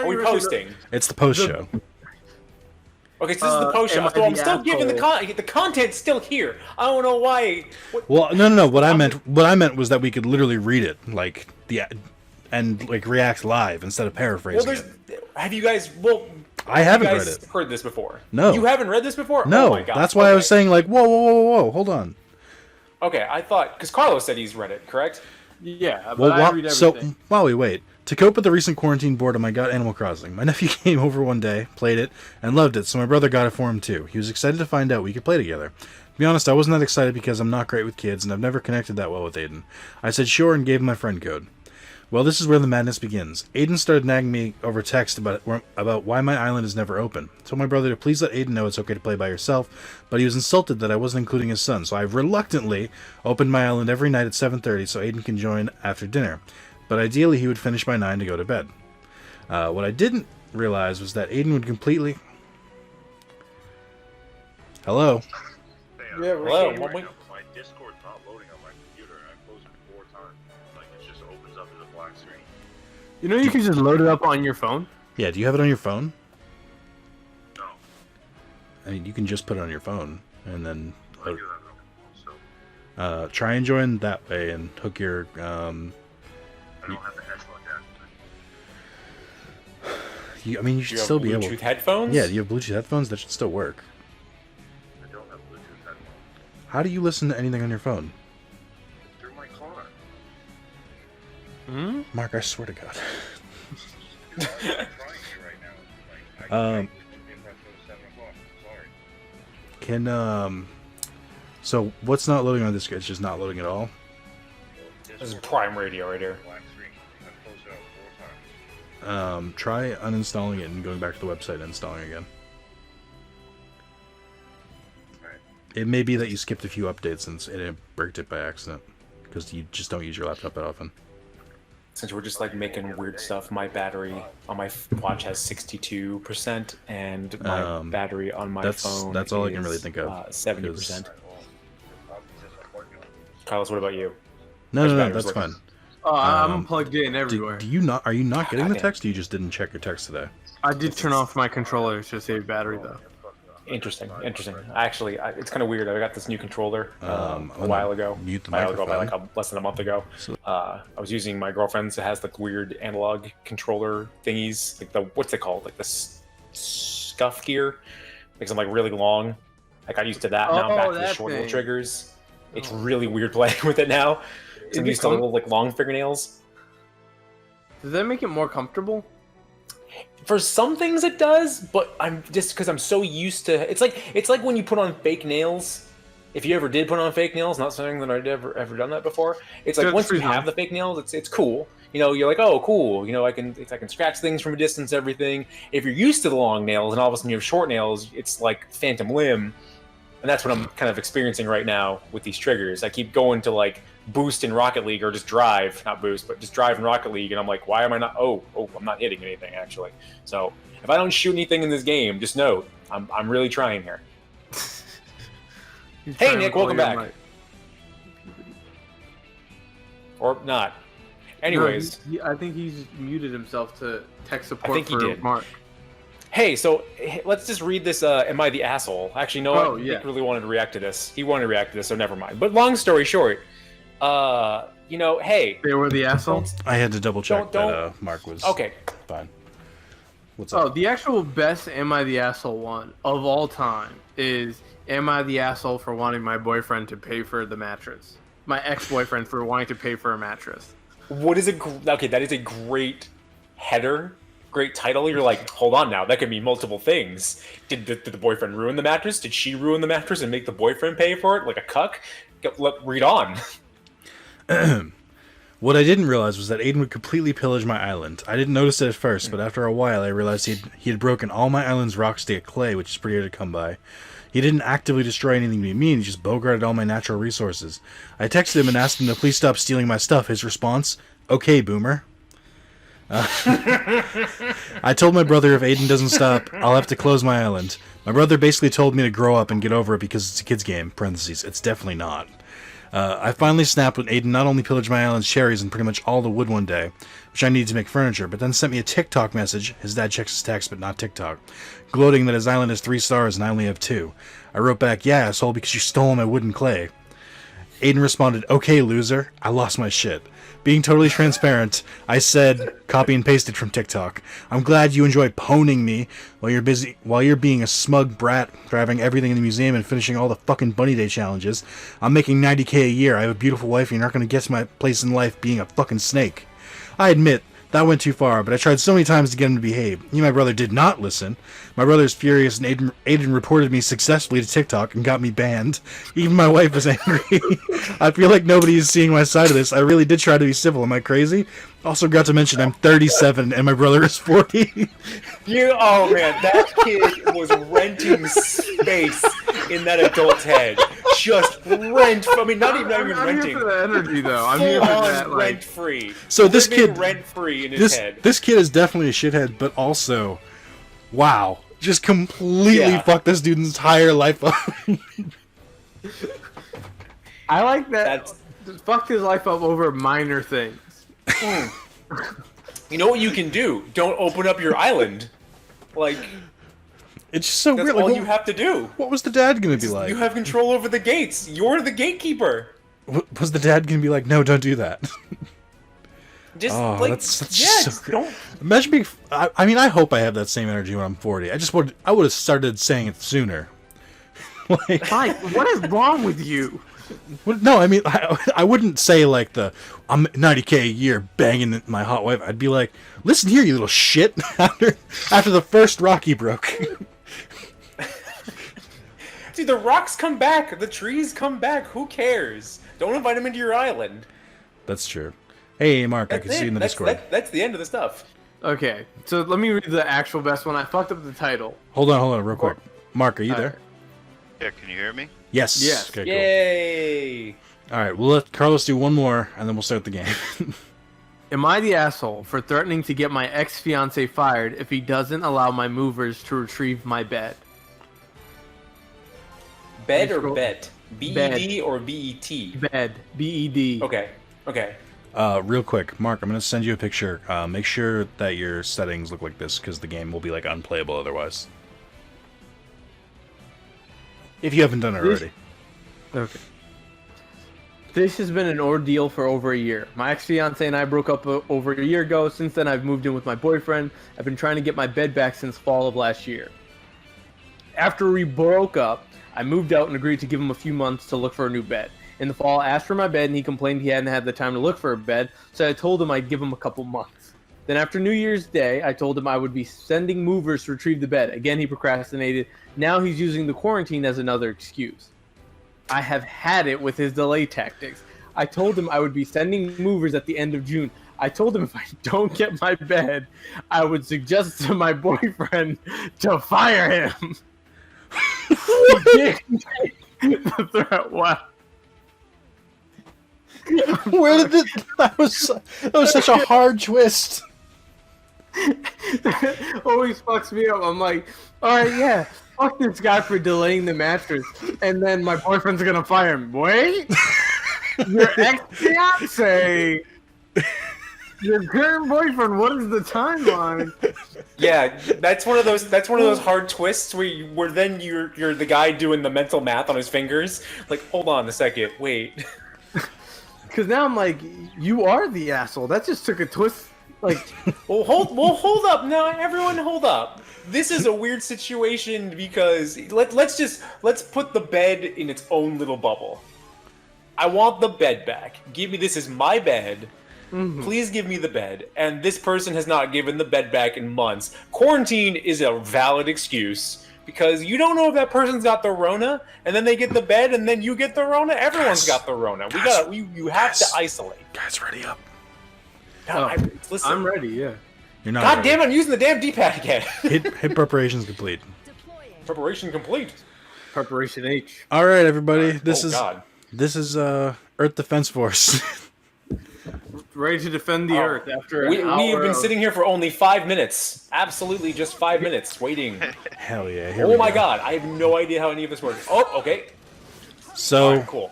Speaker 4: we posting?
Speaker 3: It's the post-show.
Speaker 4: Okay, so this is the post-show. So I'm still giving the content's still here. I don't know why.
Speaker 3: Well, no. What I meant was that we could literally read it and react live instead of paraphrasing it.
Speaker 4: Have you guys? Well,
Speaker 3: I haven't
Speaker 4: you
Speaker 3: read
Speaker 4: guys
Speaker 3: it.
Speaker 4: heard this before?
Speaker 3: No.
Speaker 4: You haven't read this before?
Speaker 3: No,
Speaker 4: Oh my God.
Speaker 3: that's why I was saying like, whoa, hold on.
Speaker 4: Okay, I thought because Carlos said he's read it, correct?
Speaker 1: Yeah, but
Speaker 3: Well,
Speaker 1: I read everything.
Speaker 3: so while we wait, to cope with the recent quarantine boredom, I got Animal Crossing. My nephew came over one day, played it, and loved it, so my brother got it for him too. He was excited to find out we could play together. To be honest, I wasn't that excited because I'm not great with kids, and I've never connected that well with Aiden. I said sure and gave him my friend code. Well, this is where the madness begins. Aiden started nagging me over text about why my island is never open. I told my brother to please let Aiden know it's okay to play by yourself, but he was insulted that I wasn't including his son, so I've reluctantly opened my island every night at 7:30 so Aiden can join after dinner. But ideally he would finish by 9 to go to bed. What I didn't realize was that Aiden would completely... Hello?
Speaker 5: Yeah,
Speaker 4: Hello,
Speaker 5: right
Speaker 4: one week.
Speaker 5: now, my Discord's not loading on my computer, and I've closed it 4 times. Like, it just opens up as a black screen.
Speaker 1: You know, you can just load it up on your phone.
Speaker 3: Yeah, do you have it on your phone?
Speaker 5: No,
Speaker 3: I mean, you can just put it on your phone, and then...
Speaker 5: I do have it on, so
Speaker 3: try and join that way and hook your...
Speaker 5: I don't have the headphone yet.
Speaker 3: I mean, you should still be able...
Speaker 4: Bluetooth headphones?
Speaker 3: Yeah, do you have Bluetooth headphones? That should still work.
Speaker 5: I don't have Bluetooth headphones.
Speaker 3: How do you listen to anything on your phone?
Speaker 5: Through my car.
Speaker 1: Hmm?
Speaker 3: Mark, I swear to God.
Speaker 5: I'm trying to right now. Like, I
Speaker 3: Um,
Speaker 5: can if I go 7 o'clock. Sorry.
Speaker 3: Can, So, what's not loading on this? It's just not loading at all?
Speaker 4: This is Prime Radio right here.
Speaker 5: Black screen. I've closed it out 4 times.
Speaker 3: Try uninstalling it and going back to the website and installing it again.
Speaker 5: Alright.
Speaker 3: It may be that you skipped a few updates and it bricked it by accident. Because you just don't use your laptop that often.
Speaker 4: Since we're just like making weird stuff, my battery on my watch has 62%, and my battery on my phone
Speaker 3: that's all I
Speaker 4: is,
Speaker 3: can really think of,
Speaker 4: 70%.
Speaker 5: I'll just working on it.
Speaker 4: Carlos, what about you?
Speaker 3: No,
Speaker 4: Which
Speaker 3: no,
Speaker 4: battery's
Speaker 3: that's
Speaker 4: looking?
Speaker 3: fine.
Speaker 1: Oh, I'm plugged in everywhere.
Speaker 3: Do you not? Are you not getting the
Speaker 4: Goddamn.
Speaker 3: text? Or you just didn't check your text today?
Speaker 1: I did turn off my controller to save battery, though.
Speaker 4: Interesting. Actually, it's kind of weird. I got this new controller a while ago.
Speaker 3: Mute the
Speaker 4: By like
Speaker 3: microphone.
Speaker 4: less than a month ago. I was using my girlfriend's. It has like weird analog controller thingies, like the what's it called, like the scuff gear, makes them like really long. I got used to that. Now I'm back to the
Speaker 1: that
Speaker 4: short
Speaker 1: thing.
Speaker 4: little triggers. It's really weird playing with it now.
Speaker 1: Is
Speaker 4: I'm
Speaker 1: it
Speaker 4: used to little like long fingernails.
Speaker 1: Does that make it more comfortable?
Speaker 4: For some things it does, but I'm just because I'm so used to it's like when you put on fake nails. If you ever did put on fake nails, not saying that I'd ever done that before. It's like
Speaker 1: Good
Speaker 4: once
Speaker 1: for
Speaker 4: you
Speaker 1: you.
Speaker 4: have the fake nails, it's cool. You know, you're like, oh, cool. You know, I can scratch things from a distance, everything. If you're used to the long nails and all of a sudden you have short nails, it's like phantom limb, and that's what I'm kind of experiencing right now with these triggers. I keep going to like boost in Rocket League or just drive, not boost, but just drive in Rocket League, and I'm like, why am I not? Oh, I'm not hitting anything actually. So if I don't shoot anything in this game, just note I'm really trying here.
Speaker 1: He's
Speaker 4: Hey,
Speaker 1: trying
Speaker 4: Nick,
Speaker 1: with all
Speaker 4: welcome
Speaker 1: your
Speaker 4: back.
Speaker 1: might.
Speaker 4: Or not. Anyways,
Speaker 1: No, I think he's muted himself to tech support
Speaker 4: think he
Speaker 1: for
Speaker 4: did.
Speaker 1: Mark.
Speaker 4: hey, so let's just read this. Am I the asshole? Actually, no.
Speaker 1: Oh,
Speaker 4: Nick
Speaker 1: yeah.
Speaker 4: really wanted to react to this. He wanted to react to this, so never mind. But long story short, hey,
Speaker 1: They were the asshole?
Speaker 4: don't-
Speaker 3: I had to double check
Speaker 4: Don't-
Speaker 3: that Mark was
Speaker 4: okay.
Speaker 3: fine. What's
Speaker 1: Oh,
Speaker 3: up?
Speaker 1: the actual best Am I the Asshole one of all time is Am I the Asshole for wanting my boyfriend to pay for the mattress? My ex-boyfriend for wanting to pay for a mattress.
Speaker 4: What is okay? That is a great header, great title. You're like, hold on now, that could mean multiple things. Did the boyfriend ruin the mattress? Did she ruin the mattress and make the boyfriend pay for it like a cuck? Read on.
Speaker 3: What I didn't realize was that Aiden would completely pillage my island. I didn't notice it at first, but after a while I realized he had broken all my island's rocks to get clay, which is pretty hard to come by. He didn't actively destroy anything to be mean, he just bogarted all my natural resources. I texted him and asked him to please stop stealing my stuff. His response, okay, boomer. I told my brother if Aiden doesn't stop, I'll have to close my island. My brother basically told me to grow up and get over it because it's a kid's game, parentheses, it's definitely not. I finally snapped when Aiden not only pillaged my island's cherries and pretty much all the wood one day, which I needed to make furniture, but then sent me a TikTok message, his dad checks his text but not TikTok, gloating that his island has 3 stars and I only have 2. I wrote back, yeah, asshole, because you stole my wood and clay. Aiden responded, okay, loser, I lost my shit. Being totally transparent, I said copy and pasted from TikTok. I'm glad you enjoy poning me while you're being a smug brat for having everything in the museum and finishing all the fucking Bunny Day challenges. I'm making $90K a year. I have a beautiful wife, and you're not going to guess my place in life being a fucking snake. I admit, that went too far, but I tried so many times to get him to behave. He and my brother did not listen. My brother is furious, and Aiden reported me successfully to TikTok and got me banned. Even my wife was angry. I feel like nobody is seeing my side of this. I really did try to be civil. Am I crazy? Also got to mention I'm 37 and my brother is 40.
Speaker 4: Oh man, that kid was renting space in that adult's head. Just rent. I mean, not even
Speaker 1: I'm
Speaker 4: renting.
Speaker 1: here for the energy, though. I'm here for that. Like,
Speaker 4: rent free.
Speaker 3: So this kid,
Speaker 4: rent free in his head.
Speaker 3: This kid is definitely a shithead, but also, wow, just completely fucked this dude's entire life up.
Speaker 1: I like that. Fucked his life up over minor things.
Speaker 4: You know what you can do? Don't open up your island. Like,
Speaker 3: it's just so
Speaker 4: that's
Speaker 3: weird.
Speaker 4: all
Speaker 3: Like,
Speaker 4: you have to do.
Speaker 3: What was the dad gonna be like?
Speaker 4: You have control over the gates. You're the gatekeeper.
Speaker 3: Was the dad gonna be like, no, don't do that?
Speaker 4: Just
Speaker 3: that's
Speaker 4: just don't.
Speaker 3: Imagine being. I mean, I hope I have that same energy when I'm 40. I would have started saying it sooner. Like,
Speaker 1: Mike, what is wrong with you?
Speaker 3: no, I mean, I wouldn't say like I'm 90K a year banging my hot wife. I'd be like, listen here, you little shit. After the first rock he broke.
Speaker 4: Dude, the rocks come back. The trees come back. Who cares? Don't invite them into your island.
Speaker 3: That's true. Hey, Mark, I can see you in the Discord.
Speaker 4: That's the end of the stuff.
Speaker 1: Okay, so let me read the actual best one. I fucked up the title.
Speaker 3: Hold on, real quick. Mark, are you there?
Speaker 5: Yeah, can you hear me?
Speaker 3: Yes.
Speaker 1: Yes.
Speaker 3: Okay,
Speaker 4: Yay!
Speaker 3: cool. All right, we'll let Carlos do one more, and then we'll start the game.
Speaker 1: Am I the asshole for threatening to get my ex-fiance fired if he doesn't allow my movers to retrieve my bed?
Speaker 4: Bed or bet? B-E-D or B-E-T?
Speaker 1: Bed. B-E-D.
Speaker 4: Okay.
Speaker 3: Real quick, Mark, I'm gonna send you a picture. Make sure that your settings look like this, because the game will be like unplayable otherwise. If you haven't done it already.
Speaker 1: Okay. This has been an ordeal for over a year. My ex-fiance and I broke up over a year ago. Since then, I've moved in with my boyfriend. I've been trying to get my bed back since fall of last year. After we broke up, I moved out and agreed to give him a few months to look for a new bed. In the fall, I asked for my bed, and he complained he hadn't had the time to look for a bed, so I told him I'd give him a couple months. Then after New Year's Day, I told him I would be sending movers to retrieve the bed. Again, he procrastinated. Now he's using the quarantine as another excuse. I have had it with his delay tactics. I told him I would be sending movers at the end of June. I told him if I don't get my bed, I would suggest to my boyfriend to fire him. He did the threat. Wow.
Speaker 3: Where did that was such a hard twist.
Speaker 1: Always fucks me up. I'm like, all right, yeah, fuck this guy for delaying the mattress, and then my boyfriend's gonna fire him. Wait, your ex-fiance, your current boyfriend. What is the timeline?
Speaker 4: Yeah, that's one of those hard twists where then you're the guy doing the mental math on his fingers. Like, hold on a second, wait.
Speaker 1: Because now I'm like, you are the asshole. That just took a twist. Like,
Speaker 4: hold up now, everyone, hold up. This is a weird situation because let's put the bed in its own little bubble. I want the bed back. This is my bed. Mm-hmm. Please give me the bed. And this person has not given the bed back in months. Quarantine is a valid excuse because you don't know if that person's got the Rona, and then they get the bed, and then you get the Rona. Everyone's got the Rona. You have to isolate.
Speaker 3: Guys, ready up.
Speaker 4: No, listen.
Speaker 1: I'm ready. Yeah.
Speaker 3: You're not.
Speaker 4: God damn it! I'm using the damn D-pad again.
Speaker 3: Hit preparations complete.
Speaker 4: Preparation complete.
Speaker 1: Preparation H.
Speaker 3: All right, everybody. This is Earth Defense Force.
Speaker 1: Ready to defend the Earth after
Speaker 4: we have been sitting here for only 5 minutes. Absolutely, just 5 minutes waiting.
Speaker 3: Hell yeah!
Speaker 4: Oh my god! I have no idea how any of this works. Oh, okay.
Speaker 3: So
Speaker 4: right, cool.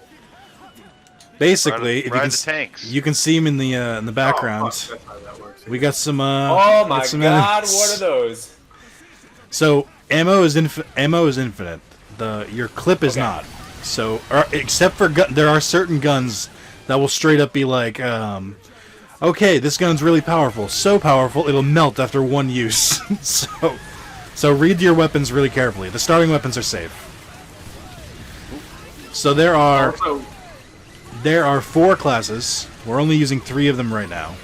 Speaker 3: Basically,
Speaker 5: you
Speaker 3: can see him in the background.
Speaker 1: That's how that works.
Speaker 3: We got some.
Speaker 4: Oh my
Speaker 3: some
Speaker 4: god!
Speaker 3: enemies.
Speaker 4: What are those?
Speaker 3: So ammo is infinite. Your clip is not. So except for there are certain guns that will straight up be like Okay, this gun's really powerful. So powerful, it'll melt after one use. So read your weapons really carefully. The starting weapons are safe. So there are
Speaker 1: Also,
Speaker 3: 4 classes. We're only using 3 of them right now.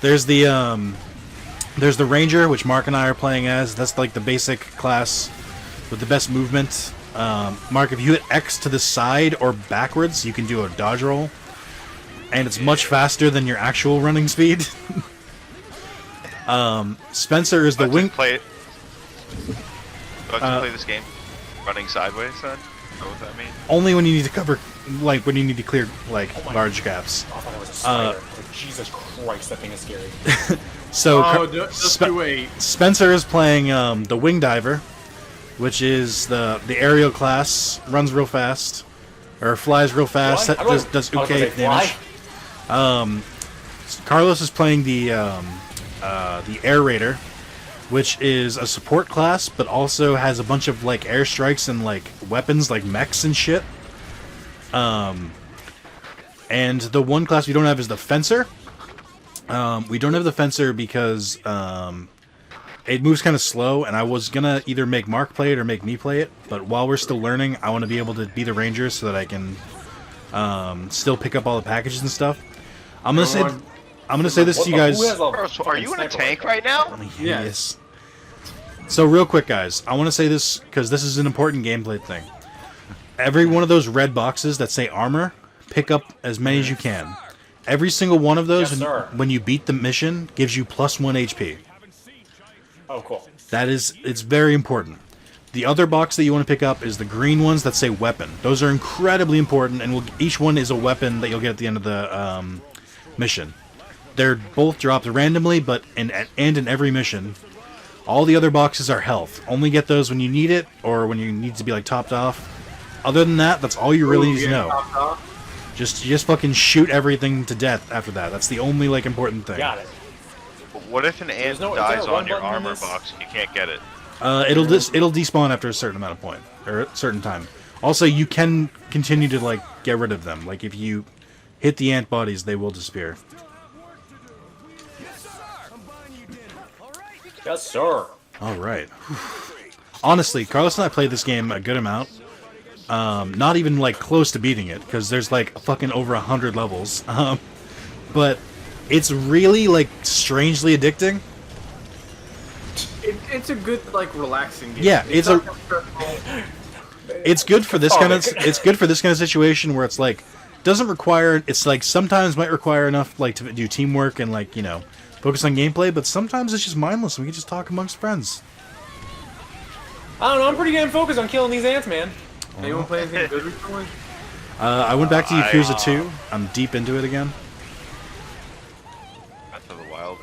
Speaker 3: There's the Ranger, which Mark and I are playing as. That's like the basic class with the best movement. Mark, if you hit X to the side or backwards, you can do a dodge roll, and it's much faster than your actual running speed. Spencer is the wing.
Speaker 6: Play it. Do I have to play this game running sideways then? Know what that means?
Speaker 3: Only when you need to cover, like when you need to clear like large gaps.
Speaker 4: I thought it was a spider. Like, Jesus Christ, that thing is scary.
Speaker 3: So
Speaker 1: just do wait.
Speaker 3: Spencer is playing the Wing Diver, which is the aerial class. Runs real fast, or flies real fast.
Speaker 4: Fly?
Speaker 3: Does
Speaker 4: I was gonna
Speaker 3: okay
Speaker 4: say
Speaker 3: damage. Carlos is playing the Air Raider, which is a support class, but also has a bunch of like airstrikes and like weapons like mechs and shit. And the one class we don't have is the Fencer. We don't have the Fencer because it moves kind of slow, and I was gonna either make Mark play it or make me play it. But while we're still learning, I want to be able to be the Ranger so that I can still pick up all the packages and stuff. I'm gonna say this to you guys.
Speaker 6: Bro, so are you in a tank right now?
Speaker 3: Yes. So real quick, guys, I want to say this because this is an important gameplay thing. Every one of those red boxes that say armor, pick up as many as you can. Every single one of those, when you beat the mission, gives you +1 HP.
Speaker 4: Oh, cool.
Speaker 3: It's very important. The other box that you want to pick up is the green ones that say weapon. Those are incredibly important, and each one is a weapon that you'll get at the end of the mission. They're both dropped randomly, but in every mission. All the other boxes are health. Only get those when you need it, or when you need to be like topped off. Other than that, that's all you really need to know. Just fucking shoot everything to death after that. That's the only like important thing.
Speaker 4: Got it.
Speaker 6: What if an ant dies on your armor box and you can't get it?
Speaker 3: It'll despawn after a certain amount of point or a certain time. Also, you can continue to like get rid of them. Like if you hit the ant bodies, they will disappear.
Speaker 4: Yes, sir.
Speaker 3: All right. Honestly, Carlos and I played this game a good amount. Not even like close to beating it because there's like fucking over 100 levels. But it's really like strangely addicting.
Speaker 1: It's a good like relaxing game.
Speaker 3: Yeah, it's good for this kind of situation where it's like doesn't require. It's like sometimes might require enough like to do teamwork and like focus on gameplay, but sometimes it's just mindless and we can just talk amongst friends.
Speaker 4: I don't know, I'm pretty damn focused on killing these ants, man.
Speaker 1: Anyone play anything good recently?
Speaker 3: I went back to Yakuza 2. I'm deep into it again.
Speaker 6: Breath of the Wild.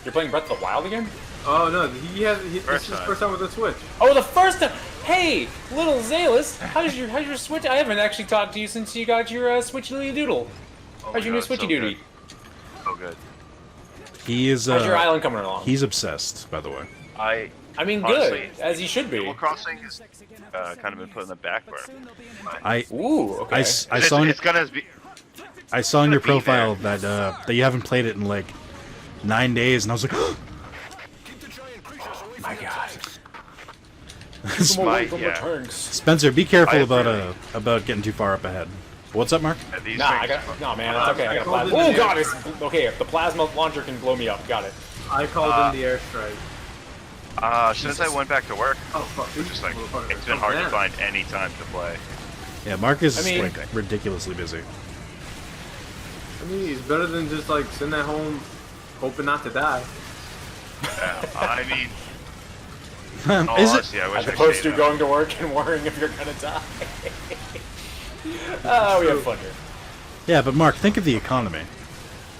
Speaker 4: You're playing Breath of the Wild again?
Speaker 1: Oh no, this is his first time with the Switch.
Speaker 4: Oh, the first time! Hey, little Zalis, how's your Switch? I haven't actually talked to you since you got your Switchy Doodle. How's your new Switchy Doody?
Speaker 6: So good.
Speaker 3: He is.
Speaker 4: How's your island coming along?
Speaker 3: He's obsessed, by the way.
Speaker 6: I
Speaker 4: mean,
Speaker 6: honestly,
Speaker 4: good, as he should be.
Speaker 6: Animal Crossing has kind of been put in the back burner.
Speaker 4: Ooh, okay.
Speaker 3: I saw in your profile
Speaker 6: there.
Speaker 3: that you haven't played it in like 9 days, and I was like, oh
Speaker 4: my God.
Speaker 3: Spencer, be careful about getting too far up ahead. What's up, Mark?
Speaker 4: No, man, it's okay. I got a plasma. Oh God, it's okay. If the plasma launcher can blow me up, got it.
Speaker 1: I called in the airstrike.
Speaker 6: Since I went back to work, it's just like it's been hard to find any time to play.
Speaker 3: Yeah, Mark is like ridiculously busy.
Speaker 1: I mean, it's better than just like sitting at home hoping not to die.
Speaker 6: I mean,
Speaker 3: honestly,
Speaker 6: I wish
Speaker 4: as opposed to going to work and worrying if you're gonna die. Oh, we have fun here.
Speaker 3: Yeah, but Mark, think of the economy.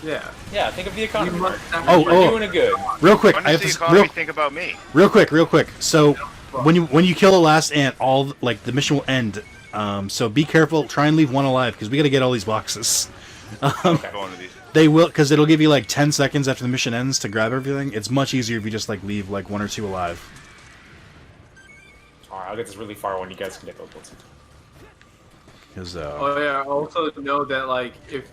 Speaker 1: Yeah.
Speaker 4: Yeah, think of the economy. Mark.
Speaker 3: We're
Speaker 4: doing it good.
Speaker 3: Real quick,
Speaker 6: I have to think about me.
Speaker 3: Real quick. So when you kill the last ant, all like the mission will end. So be careful. Try and leave one alive because we got to get all these boxes. They will, because it'll give you like 10 seconds after the mission ends to grab everything. It's much easier if you just like leave like 1 or 2 alive.
Speaker 4: All right, I'll get this really far when you guys can get those ones.
Speaker 3: Because
Speaker 1: Oh yeah. Also know that like if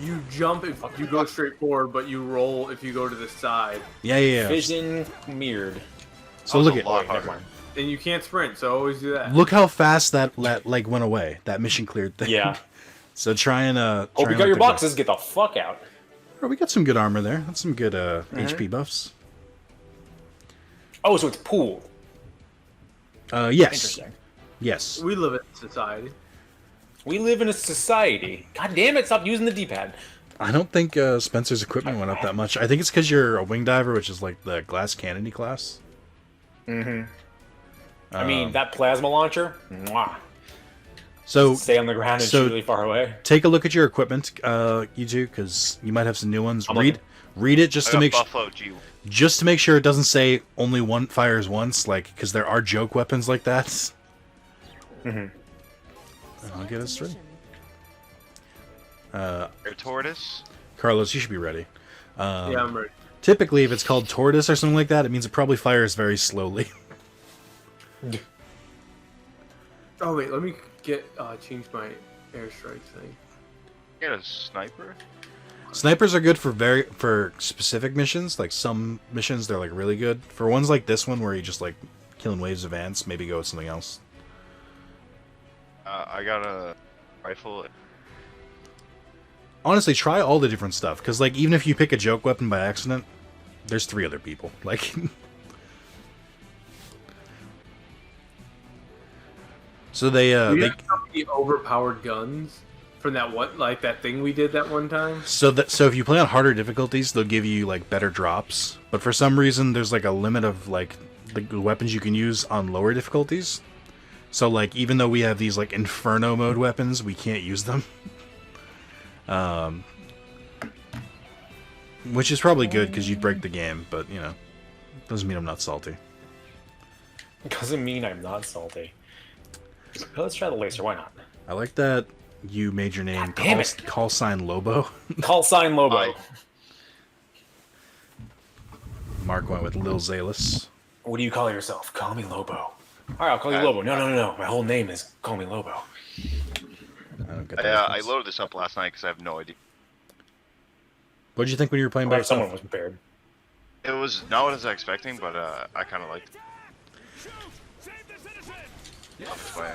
Speaker 1: you jump, if you go straight forward, but you roll if you go to the side.
Speaker 3: yeah.
Speaker 4: Vision mirrored.
Speaker 3: So
Speaker 6: That was
Speaker 3: look
Speaker 6: a
Speaker 3: at
Speaker 6: lot
Speaker 4: Wait, never
Speaker 6: harder.
Speaker 4: mind.
Speaker 1: And you can't sprint, so always do that.
Speaker 3: look how fast that like went away. That mission cleared thing.
Speaker 4: Yeah.
Speaker 3: So try and
Speaker 4: Hope
Speaker 3: try
Speaker 4: you
Speaker 3: and
Speaker 4: got
Speaker 3: let
Speaker 4: your
Speaker 3: that go.
Speaker 4: boxes. Get the fuck out.
Speaker 3: Oh, we got some good armor there. That's some good HP buffs.
Speaker 4: Oh, so it's pooled.
Speaker 3: Yes.
Speaker 4: Interesting.
Speaker 3: Yes.
Speaker 1: We live in society.
Speaker 4: We live in a society. God damn it! Stop using the D-pad.
Speaker 3: I don't think Spencer's equipment went up that much. I think it's because you're a wing diver, which is like the glass cannony class.
Speaker 4: I mean, that plasma launcher. Mwah.
Speaker 3: So
Speaker 4: Stay on the ground and
Speaker 3: so-
Speaker 4: shoot really far away.
Speaker 3: take a look at your equipment, you two, because you might have some new ones.
Speaker 4: I'm
Speaker 3: Read it just
Speaker 6: I
Speaker 3: to
Speaker 6: got
Speaker 3: make
Speaker 6: Buffalo G.
Speaker 3: just to make sure it doesn't say only one fires once, like because there are joke weapons like that. And I'll get us straight.
Speaker 6: Air Tortoise.
Speaker 3: Carlos, you should be ready.
Speaker 1: Yeah, I'm ready.
Speaker 3: Typically, if it's called tortoise or something like that, it means it probably fires very slowly.
Speaker 1: Oh wait, let me get change my airstrike thing.
Speaker 6: Get a sniper.
Speaker 3: Snipers are good for specific missions. Like some missions, they're like really good. For ones like this one where you just like killing waves of ants, maybe go with something else.
Speaker 6: I got a rifle.
Speaker 3: Honestly, try all the different stuff because like even if you pick a joke weapon by accident, there's 3 other people. Like. So they
Speaker 1: We have so many overpowered guns from that that thing we did that one time.
Speaker 3: so if you play on harder difficulties, they'll give you like better drops. But for some reason, there's like a limit of like the weapons you can use on lower difficulties. So like even though we have these like Inferno mode weapons, we can't use them. Which is probably good because you'd break the game, but you know, doesn't mean I'm not salty.
Speaker 4: Doesn't mean I'm not salty. Let's try the laser. Why not?
Speaker 3: I like that you made your name
Speaker 4: God damn it.
Speaker 3: call sign Lobo.
Speaker 4: Call sign Lobo.
Speaker 6: I-
Speaker 3: Mark went with Lil Zalis.
Speaker 4: What do you call yourself? Call me Lobo. All right, I'll call you Lobo. No. My whole name is Call Me Lobo.
Speaker 3: I don't get that
Speaker 6: I
Speaker 3: reference.
Speaker 6: loaded this up last night because I have no idea.
Speaker 3: What did you think when you were playing by
Speaker 4: Or if someone
Speaker 3: yourself?
Speaker 4: was prepared.
Speaker 6: It was not what I was expecting, but I kind of liked it. That's why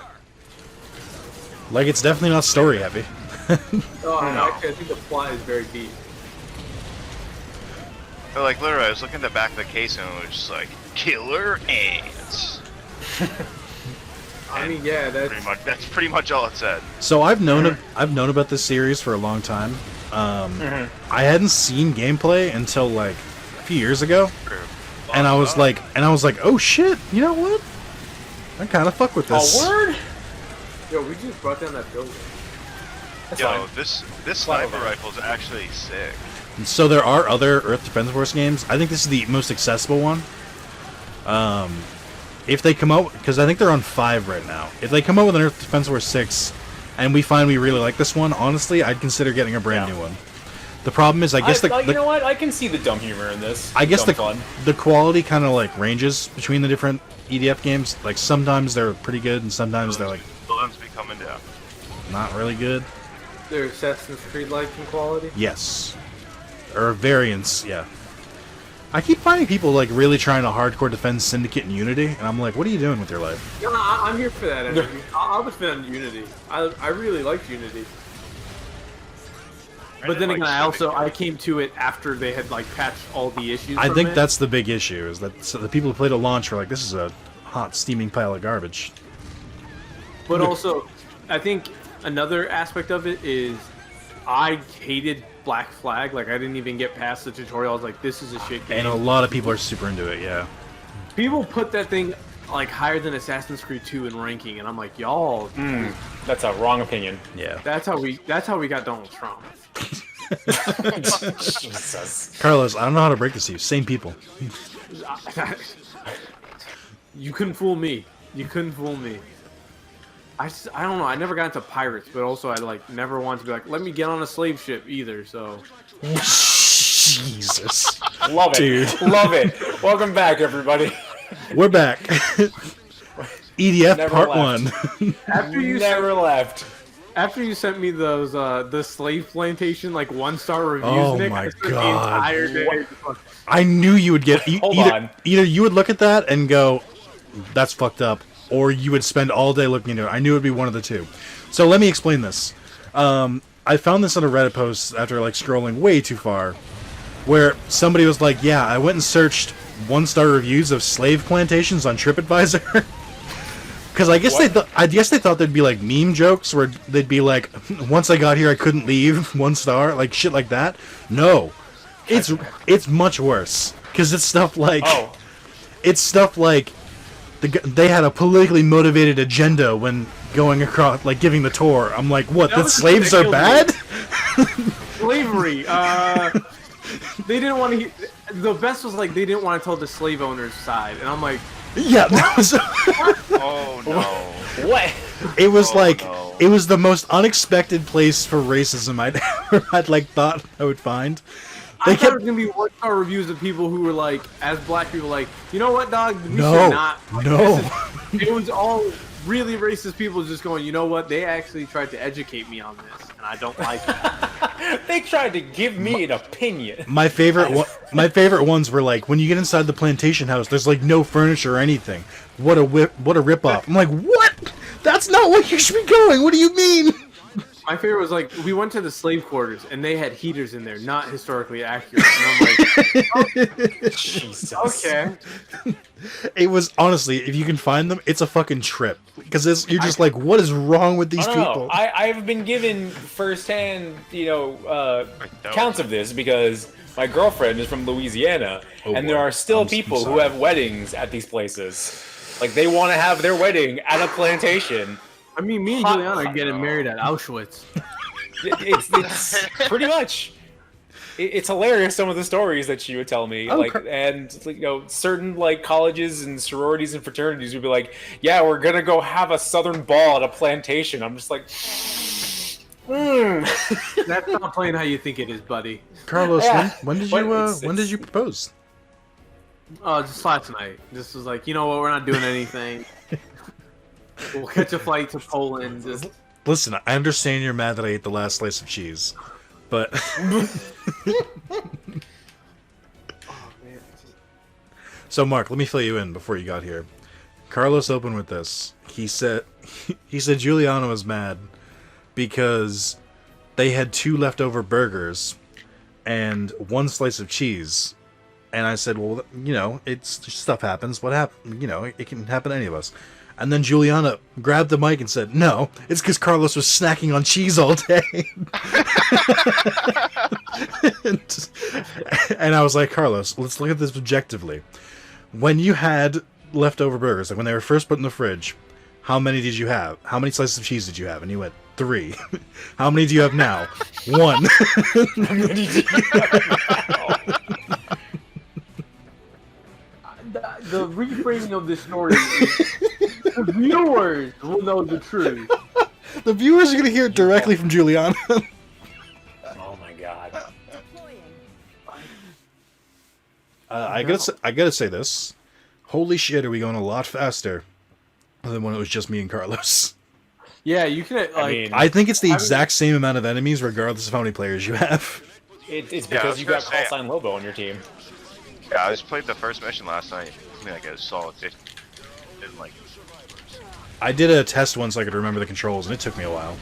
Speaker 3: Like it's definitely not story heavy.
Speaker 1: Oh, actually, I think the plot is very deep.
Speaker 6: But like literally, I was looking at the back of the case and it was just like killer ants.
Speaker 1: I mean, yeah,
Speaker 6: That's pretty much all it said.
Speaker 3: So I've known about this series for a long time. I hadn't seen gameplay until like a few years ago, and I was like, oh shit, you know what? I kind of fuck with this.
Speaker 4: A word?
Speaker 1: Yo, we just brought down that building.
Speaker 4: That's
Speaker 6: Yo,
Speaker 4: fine.
Speaker 6: this
Speaker 4: Fine
Speaker 6: sniper
Speaker 4: with that.
Speaker 6: rifle is actually sick.
Speaker 3: So there are other Earth Defense Force games. I think this is the most accessible one. If they come out, because I think they're on 5 right now. If they come out with an Earth Defense Force 6, and we find we really like this one, honestly, I'd consider getting a brand new one. The problem is, I guess
Speaker 4: you know what? I can see the dumb humor in this.
Speaker 3: I guess
Speaker 4: Dumb fun.
Speaker 3: the quality kind of like ranges between the different EDF games. Like sometimes they're pretty good, and sometimes they're like
Speaker 6: Balloons be coming down.
Speaker 3: not really good.
Speaker 1: They're Assassin's Creed-like in quality.
Speaker 3: Yes, or variants. Yeah, I keep finding people like really trying to hardcore defend Syndicate and Unity, and I'm like, what are you doing with your life?
Speaker 1: No, I'm here for that energy. I'll defend Unity. I really liked Unity. But then again, I came to it after they had like patched all the issues.
Speaker 3: I
Speaker 1: from
Speaker 3: think
Speaker 1: it.
Speaker 3: that's the big issue is that the people who played at launch were like, this is a hot steaming pile of garbage.
Speaker 1: But also, I think another aspect of it is I hated Black Flag. Like I didn't even get past the tutorial. I was like, this is a shit game.
Speaker 3: And a lot of people are super into it. Yeah.
Speaker 1: People put that thing like higher than Assassin's Creed 2 in ranking, and I'm like, y'all,
Speaker 4: That's a wrong opinion.
Speaker 3: Yeah.
Speaker 1: that's how we got Donald Trump.
Speaker 4: Jesus.
Speaker 3: Carlos, I don't know how to break this to you. Same people.
Speaker 1: You couldn't fool me. You couldn't fool me. I don't know. I never got into pirates, but also I like never wanted to be like, let me get on a slave ship either. So
Speaker 3: Jesus.
Speaker 4: Love it.
Speaker 3: Dude.
Speaker 4: Love it. Welcome back, everybody.
Speaker 3: We're back. EDF
Speaker 4: Never
Speaker 3: Part
Speaker 4: left.
Speaker 3: 1.
Speaker 1: After you
Speaker 4: Never left.
Speaker 1: After you sent me those the slave plantation like 1-star reviews,
Speaker 3: Oh
Speaker 1: Nick,
Speaker 3: my
Speaker 1: I spent
Speaker 3: God.
Speaker 1: the entire day.
Speaker 3: I knew you would get
Speaker 4: Hold
Speaker 3: either,
Speaker 4: on.
Speaker 3: either you would look at that and go, "That's fucked up," or you would spend all day looking into it. I knew it would be one of the two. So let me explain this. I found this on a Reddit post after like scrolling way too far, where somebody was like, "Yeah, I went and searched 1-star reviews of slave plantations on TripAdvisor." Because I guess they thought there'd be like meme jokes where they'd be like, "Once I got here, I couldn't leave." 1 star, like shit like that. No, it's much worse because it's stuff like they had a politically motivated agenda when going across, like giving the tour. I'm like, what? That slaves are bad?
Speaker 1: Slavery. They didn't want to. The best was like they didn't want to tell the slave owner's side, and I'm like,
Speaker 3: Yeah, that was.
Speaker 6: Oh no.
Speaker 4: What?
Speaker 3: It was
Speaker 6: no.
Speaker 3: it was the most unexpected place for racism I'd like thought I would find.
Speaker 1: I thought it was gonna be 1-star reviews of people who were like, as black people, like, you know what, dog? We should not. Like, it was all really racist people just going, you know what? They actually tried to educate me on this, and I don't like it.
Speaker 4: They tried to give me an opinion.
Speaker 3: My favorite ones were like, when you get inside the plantation house, there's like no furniture or anything. What a rip off. I'm like, what? That's not where you should be going. What do you mean?
Speaker 1: My favorite was like, we went to the slave quarters, and they had heaters in there, not historically accurate. And I'm like,
Speaker 4: Jesus.
Speaker 1: okay.
Speaker 3: It was, honestly, if you can find them, it's a fucking trip. Because you're just like, what is wrong with these people?
Speaker 4: I've been given firsthand, counts of this because my girlfriend is from Louisiana, and there are still people who have weddings at these places. Like, they want to have their wedding at a plantation.
Speaker 1: I mean, me and Juliana are getting married at Auschwitz.
Speaker 4: It's pretty much. It's hilarious, some of the stories that she would tell me, certain like colleges and sororities and fraternities would be like, "Yeah, we're gonna go have a Southern ball at a plantation." I'm just like,
Speaker 1: That's not playing how you think it is, buddy.
Speaker 3: Carlos,
Speaker 4: Yeah.
Speaker 3: when did you propose?
Speaker 1: Oh, just last night. This was like, you know what? We're not doing anything. We'll catch a flight to Poland. Just...
Speaker 3: Listen, I understand you're mad that I ate the last slice of cheese, but so Mark, let me fill you in before you got here. Carlos opened with this. He said Giuliano was mad because they had 2 leftover burgers and 1 slice of cheese. And I said, well, it's stuff happens. What happened? It can happen to any of us. And then Juliana grabbed the mic and said, no, it's because Carlos was snacking on cheese all day. and I was like, Carlos, let's look at this objectively. When you had leftover burgers, like when they were first put in the fridge, how many did you have? How many slices of cheese did you have? And you went, 3. How many do you have now? 1.
Speaker 4: how many do you have now?
Speaker 1: The reframing of this story is the viewers will know the truth.
Speaker 3: The viewers are going to hear it directly from Juliana.
Speaker 4: Oh my god.
Speaker 3: I gotta say this. Holy shit, are we going a lot faster than when it was just me and Carlos?
Speaker 1: Yeah, you can.
Speaker 3: I think it's the exact same amount of enemies, regardless of how many players you have.
Speaker 4: It's because you got call sign Lobo on your team.
Speaker 6: Yeah, I just played the first mission last night. I mean, like a solid 50. Didn't like it.
Speaker 3: I did a test once so I could remember the controls, and it took me a while.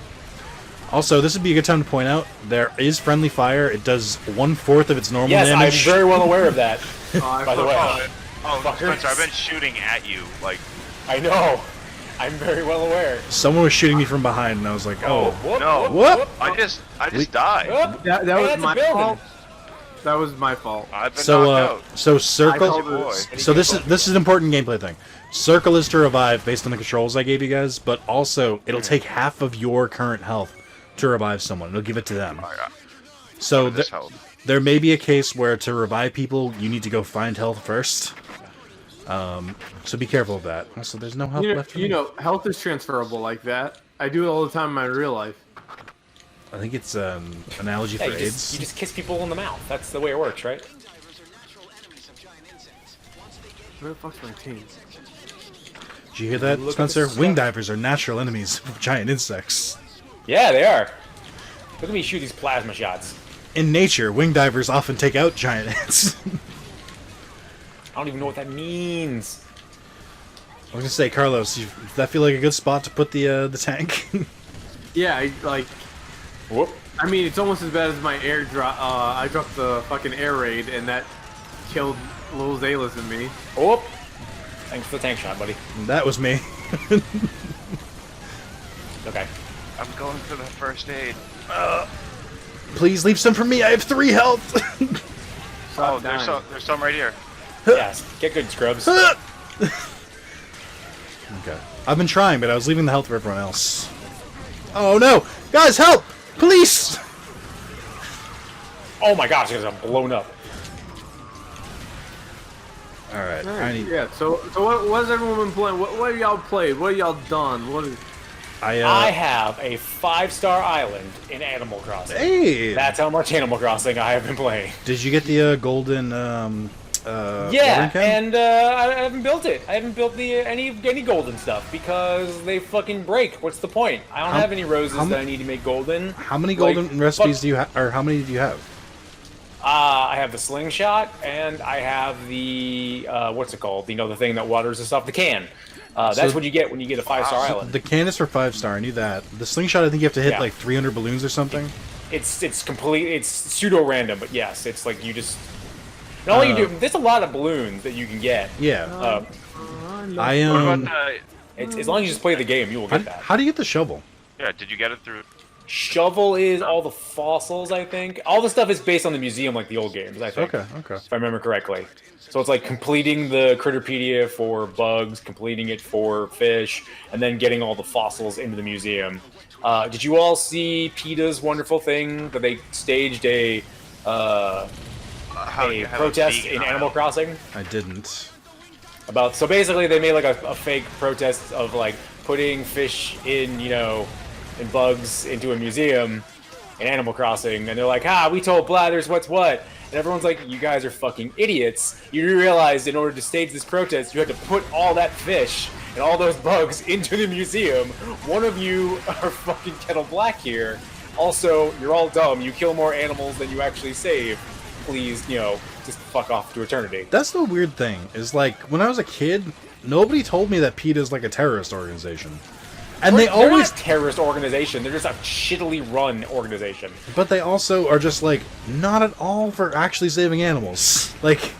Speaker 3: Also, this would be a good time to point out, there is friendly fire. It does 1/4 of its normal damage.
Speaker 4: Yes, I'm very well aware of that, by the way.
Speaker 6: Oh, Spencer, I've been shooting at you, like...
Speaker 4: I know. I'm very well aware.
Speaker 3: Someone was shooting me from behind, and I was like, oh.
Speaker 6: No.
Speaker 3: What?
Speaker 6: I just died.
Speaker 1: That was my fault. That was my fault.
Speaker 6: I've been knocked out.
Speaker 3: So circle.
Speaker 6: Boy.
Speaker 3: So this is an important gameplay thing. Circle is to revive based on the controls I gave you guys, but also it'll take half of your current health to revive someone. It'll give it to them. So there may be a case where to revive people, you need to go find health first. So be careful of that. Also, there's no health left for me.
Speaker 1: Health is transferable like that. I do it all the time in my real life.
Speaker 3: I think it's an analogy for AIDS.
Speaker 4: You just kiss people in the mouth. That's the way it works, right?
Speaker 1: Where the fuck's my team?
Speaker 3: Did Did you hear that,
Speaker 4: Look at
Speaker 3: Spencer?
Speaker 4: the
Speaker 3: Wing
Speaker 4: stuff.
Speaker 3: divers are natural enemies of giant insects.
Speaker 4: Yeah, they are. Look at me shoot these plasma shots.
Speaker 3: In nature, wing divers often take out giant ants.
Speaker 4: I don't even know what that means.
Speaker 3: I was gonna say, Carlos, does that feel like a good spot to put the tank?
Speaker 1: Yeah,
Speaker 4: Whoop.
Speaker 1: I mean, it's almost as bad as my air drop. I dropped the fucking air raid, and that killed little Zalis and me.
Speaker 4: Whoop. Thanks for the tank shot, buddy.
Speaker 3: That was me.
Speaker 4: Okay.
Speaker 6: I'm going for the first aid.
Speaker 3: Please leave some for me. I have 3 health.
Speaker 6: Oh,
Speaker 1: Stop
Speaker 6: there's
Speaker 1: dying.
Speaker 6: some right here.
Speaker 4: Yes. Get good, scrubs.
Speaker 3: Okay. I've been trying, but I was leaving the health for everyone else. Oh no! Guys, help! Police!
Speaker 4: Oh my gosh, guys, I'm blown up.
Speaker 3: Alright, I
Speaker 1: Alright,
Speaker 3: need...
Speaker 1: yeah. So what has everyone been playing? What have y'all played? What have y'all done? What is?
Speaker 4: I have a 5-star island in Animal Crossing.
Speaker 3: Hey!
Speaker 4: That's how much Animal Crossing I have been playing.
Speaker 3: Did you get the golden,
Speaker 4: Yeah,
Speaker 3: watering can?
Speaker 4: and I haven't built it. I haven't built the any golden stuff because they fucking break. What's the point? I don't have any roses that I need to make golden.
Speaker 3: How many
Speaker 4: Like,
Speaker 3: golden recipes do you have, or how many do you have?
Speaker 4: I have the slingshot, and I have the what's it called? You know, the thing that waters the stuff. The can. That's
Speaker 3: So-
Speaker 4: what you get when you get a 5-star island.
Speaker 3: The can is for 5-star, I knew that. The slingshot, I think you have to hit
Speaker 4: Yeah.
Speaker 3: like 300 balloons or something.
Speaker 4: It's complete. It's pseudo random, but yes, it's like you just. Not only you do. There's a lot of balloons that you can get.
Speaker 3: Yeah. I
Speaker 6: What about the...
Speaker 4: It's, as long as you just play the game, you will
Speaker 3: How,
Speaker 4: get that.
Speaker 3: how do you get the shovel?
Speaker 6: Yeah, did you get it through...
Speaker 4: Shovel is all the fossils, I think. All the stuff is based on the museum, like the old games, I think.
Speaker 3: Okay, okay.
Speaker 4: If I remember correctly. So it's like completing the Critterpedia for bugs, completing it for fish, and then getting all the fossils into the museum. Did you all see PETA's wonderful thing that they staged a
Speaker 6: How do you have a
Speaker 4: protest
Speaker 6: vegan
Speaker 4: in
Speaker 6: aisle?
Speaker 4: Animal Crossing?
Speaker 3: I didn't.
Speaker 4: About so basically they made like a fake protest of like putting fish in, you know, and bugs into a museum in Animal Crossing, and they're like, we told Blathers what's what, and everyone's like, you guys are fucking idiots. You realized in order to stage this protest you had to put all that fish and all those bugs into the museum. One of you are fucking Kettle Black here. Also, you're all dumb. You kill more animals than you actually save. Please, you know, just fuck off to eternity.
Speaker 3: That's the weird thing, is like, when I was a kid, nobody told me that PETA is like a terrorist organization. And
Speaker 4: They're
Speaker 3: always...
Speaker 4: not a terrorist organization. They're just a shittily run organization.
Speaker 3: But they also are just like, not at all for actually saving animals. Like...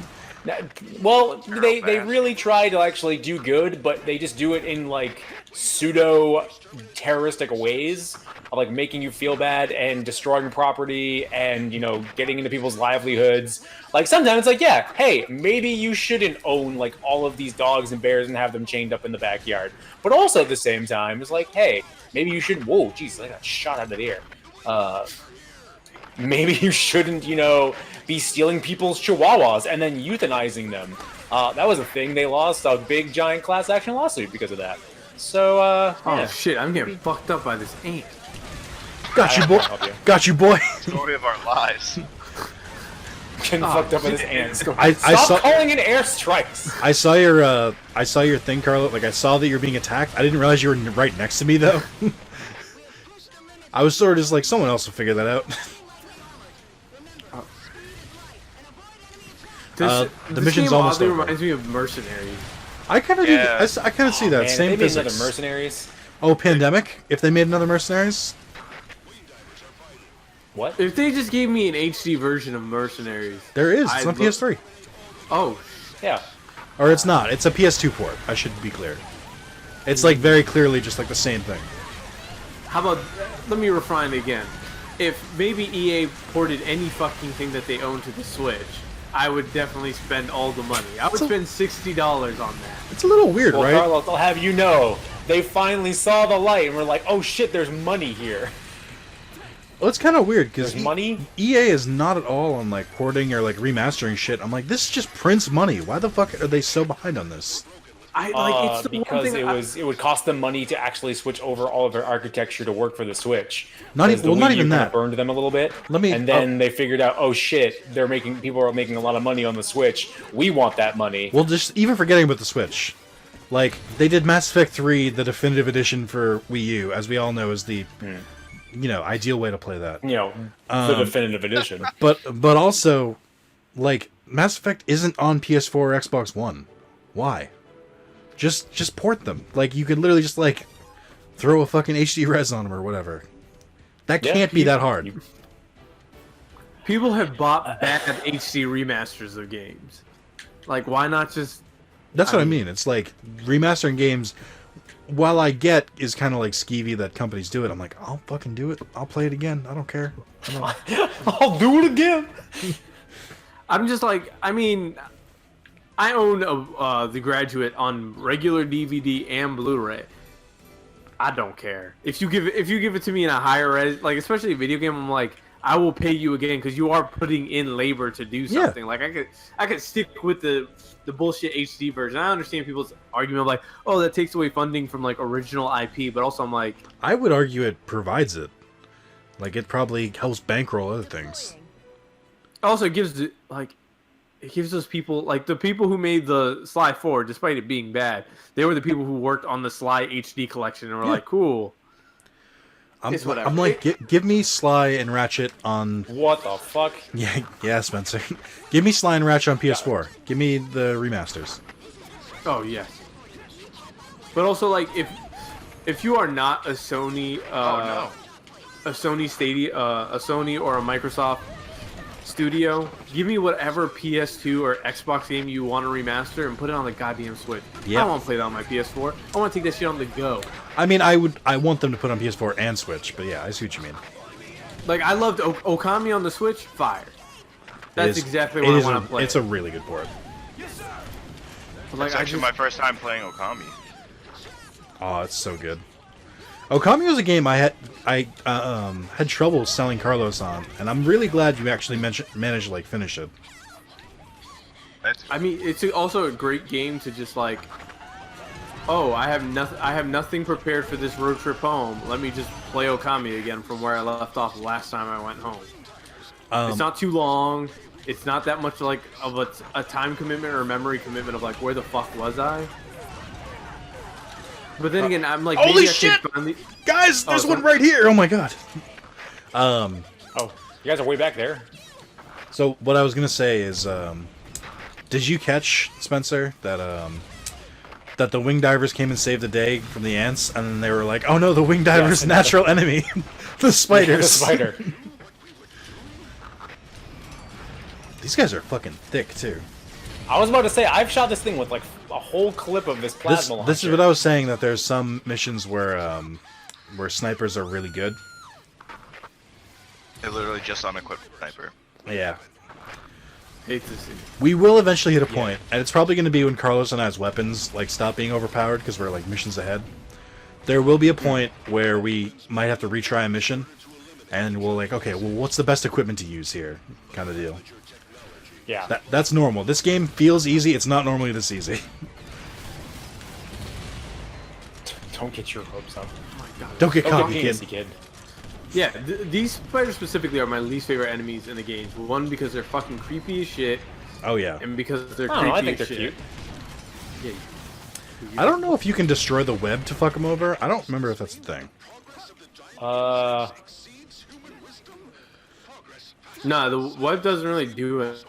Speaker 4: Well, they really try to actually do good, but they just do it in like pseudo terroristic ways of like making you feel bad and destroying property and, you know, getting into people's livelihoods. Like sometimes it's like, yeah, hey, maybe you shouldn't own like all of these dogs and bears and have them chained up in the backyard. But also at the same time, it's like, hey, maybe you should. Whoa, jeez, I got shot out of the air. Maybe you shouldn't, you know, be stealing people's chihuahuas and then euthanizing them. That was a thing. They lost a big, giant class action lawsuit because of that. So,
Speaker 1: Oh
Speaker 4: yeah.
Speaker 1: shit! I'm getting fucked up by this ant.
Speaker 3: Got you,
Speaker 4: I
Speaker 3: boy.
Speaker 4: can't help you.
Speaker 3: Got you, boy.
Speaker 6: Story of our lives.
Speaker 4: Getting fucked up with this ant.
Speaker 3: I
Speaker 4: Stop
Speaker 3: saw...
Speaker 4: calling in airstrikes!
Speaker 3: I saw your thing, Carlo. Like, I saw that you were being attacked. I didn't realize you were right next to me, though. I was sort of just like, someone else will figure that out. The mission's
Speaker 1: game
Speaker 3: almost
Speaker 1: oddly
Speaker 3: over.
Speaker 1: reminds me of Mercenaries.
Speaker 3: I kind of
Speaker 6: Yeah.
Speaker 3: do. I kind of see that.
Speaker 4: Man,
Speaker 3: Same
Speaker 4: they made
Speaker 3: physics.
Speaker 4: another Mercenaries.
Speaker 3: Oh, Pandemic? If they made another Mercenaries?
Speaker 4: What?
Speaker 1: If they just gave me an HD version of Mercenaries,
Speaker 3: There is. It's
Speaker 1: I'd
Speaker 3: on
Speaker 1: look-
Speaker 3: PS3.
Speaker 1: oh,
Speaker 4: Yeah.
Speaker 3: Or it's not. It's a PS2 port. I should be clear. It's like very clearly just like the same thing.
Speaker 1: how about? Let me refine it again. If maybe EA ported any fucking thing that they own to the Switch, I would definitely spend all the money. I would spend $60 on that.
Speaker 3: It's a little weird,
Speaker 4: Well,
Speaker 3: right?
Speaker 4: Carlos, I'll have you know, they finally saw the light and we're like, oh shit, there's money here.
Speaker 3: Well, it's kind of weird because
Speaker 4: There's money?
Speaker 3: EA is not at all on like porting or like remastering shit. I'm like, this just prints money. Why the fuck are they so behind on this?
Speaker 1: It's the one
Speaker 4: Because
Speaker 1: thing
Speaker 4: it would cost them money to actually switch over all of their architecture to work for the Switch.
Speaker 3: Not
Speaker 4: 'Cause
Speaker 3: even-
Speaker 4: the
Speaker 3: well, not
Speaker 4: Wii U
Speaker 3: even
Speaker 4: kinda
Speaker 3: that.
Speaker 4: burned them a little bit.
Speaker 3: And
Speaker 4: then they figured out, oh shit, people are making a lot of money on the Switch. We want that money.
Speaker 3: Well, just even forgetting about the Switch, Like, they did Mass Effect 3, the definitive edition for Wii U, as we all know is the, ideal way to play that.
Speaker 4: The definitive edition.
Speaker 3: But also, like, Mass Effect isn't on PS4 or Xbox One. Why? Just port them. Like, you could literally just, like, throw a fucking HD res on them or whatever. That can't be that hard.
Speaker 1: People have bought bad HD remasters of games. Like, why not just...
Speaker 3: That's what I mean. It's like, remastering games, while I get is kind of like skeevy that companies do it, I'm like, I'll fucking do it. I'll play it again. I don't care.
Speaker 4: I'll do it again.
Speaker 1: I'm just like, I mean, I own The Graduate on regular DVD and Blu-ray. I don't care. If you give it to me in a higher res, like especially a video game, I'm like, I will pay you again because you are putting in labor to do something. Like I could stick with the bullshit HD version. I understand people's argument of like, oh, that takes away funding from like original IP, but also I'm like,
Speaker 3: I would argue it provides it. Like it probably helps bankroll other things.
Speaker 1: Also, it gives those people, like the people who made the Sly 4, despite it being bad, they were the people who worked on the Sly HD collection and were like, cool.
Speaker 3: I'm like, give me Sly and Ratchet on...
Speaker 4: What the fuck?
Speaker 3: Yeah, Spencer. Give me Sly and Ratchet on PS4. Give me the remasters.
Speaker 1: Oh, yes. But also, like, if you are not a Sony... a Sony Stadia, a Sony or a Microsoft studio, give me whatever PS2 or Xbox game you want to remaster and put it on the goddamn Switch. I don't want to play that on my PS4. I want to take that shit on the go.
Speaker 3: I mean, I want them to put on PS4 and Switch, but yeah, I see what you mean.
Speaker 1: Like, I loved Okami on the Switch. Fire. That's exactly what I want to play.
Speaker 3: It's a really good port.
Speaker 1: Like,
Speaker 6: it's actually my first time playing Okami.
Speaker 3: Oh, it's so good. Okami was a game I had trouble selling Carlos on, and I'm really glad you actually managed to like finish it.
Speaker 1: I mean, it's also a great game to just like, oh, I have nothing prepared for this road trip home. Let me just play Okami again from where I left off the last time I went home. It's not too long. It's not that much like of a time commitment or a memory commitment of like where the fuck was I? But then again, I'm like,
Speaker 3: holy shit! Guys, there's one right here! Oh my god.
Speaker 4: Oh, you guys are way back there.
Speaker 3: So, what I was gonna say is, did you catch, Spencer, that the wing divers came and saved the day from the ants, and then they were like, oh no, the wing diver's natural enemy, the spiders.
Speaker 4: Yeah, the spider.
Speaker 3: These guys are fucking thick, too.
Speaker 4: I was about to say, I've shot this thing with like a whole clip of this plasma launcher.
Speaker 3: This is what I was saying, that there's some missions where snipers are really good.
Speaker 6: They're literally just unequipped sniper.
Speaker 3: Yeah.
Speaker 1: Hate to see.
Speaker 3: We will eventually hit a point, and it's probably going to be when Carlos and I's weapons like stop being overpowered because we're like missions ahead. There will be a point where we might have to retry a mission, and we'll like, okay, well, what's the best equipment to use here, kind of deal.
Speaker 4: Yeah.
Speaker 3: That's normal. This game feels easy. It's not normally this easy.
Speaker 4: Don't get your hopes up. Oh my god.
Speaker 3: Don't get cocky,
Speaker 4: kid.
Speaker 1: Yeah, these spiders specifically are my least favorite enemies in the games. One, because they're fucking creepy as shit.
Speaker 3: Oh yeah.
Speaker 1: And because they're
Speaker 4: I
Speaker 1: creepy
Speaker 4: think
Speaker 1: as
Speaker 4: they're
Speaker 1: shit.
Speaker 4: cute.
Speaker 1: Yeah.
Speaker 3: I don't know if you can destroy the web to fuck them over. I don't remember if that's the thing.
Speaker 1: No, the web doesn't really do it.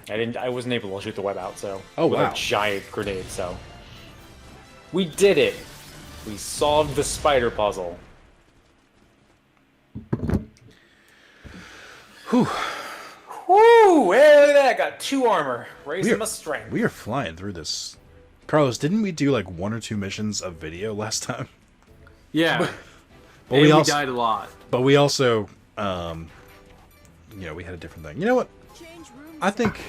Speaker 4: I wasn't able to shoot the web out, so
Speaker 3: oh
Speaker 4: with
Speaker 3: wow,
Speaker 4: a giant grenade. So we did it. We solved the spider puzzle.
Speaker 3: Whew.
Speaker 4: Woo! Hey, look at that! Got 2 armor, raising my strength.
Speaker 3: We are flying through this. Carlos, didn't we do like 1 or 2 missions of video last time?
Speaker 1: Yeah.
Speaker 3: But
Speaker 1: we died a lot.
Speaker 3: But we also, we had a different thing. You know what? I think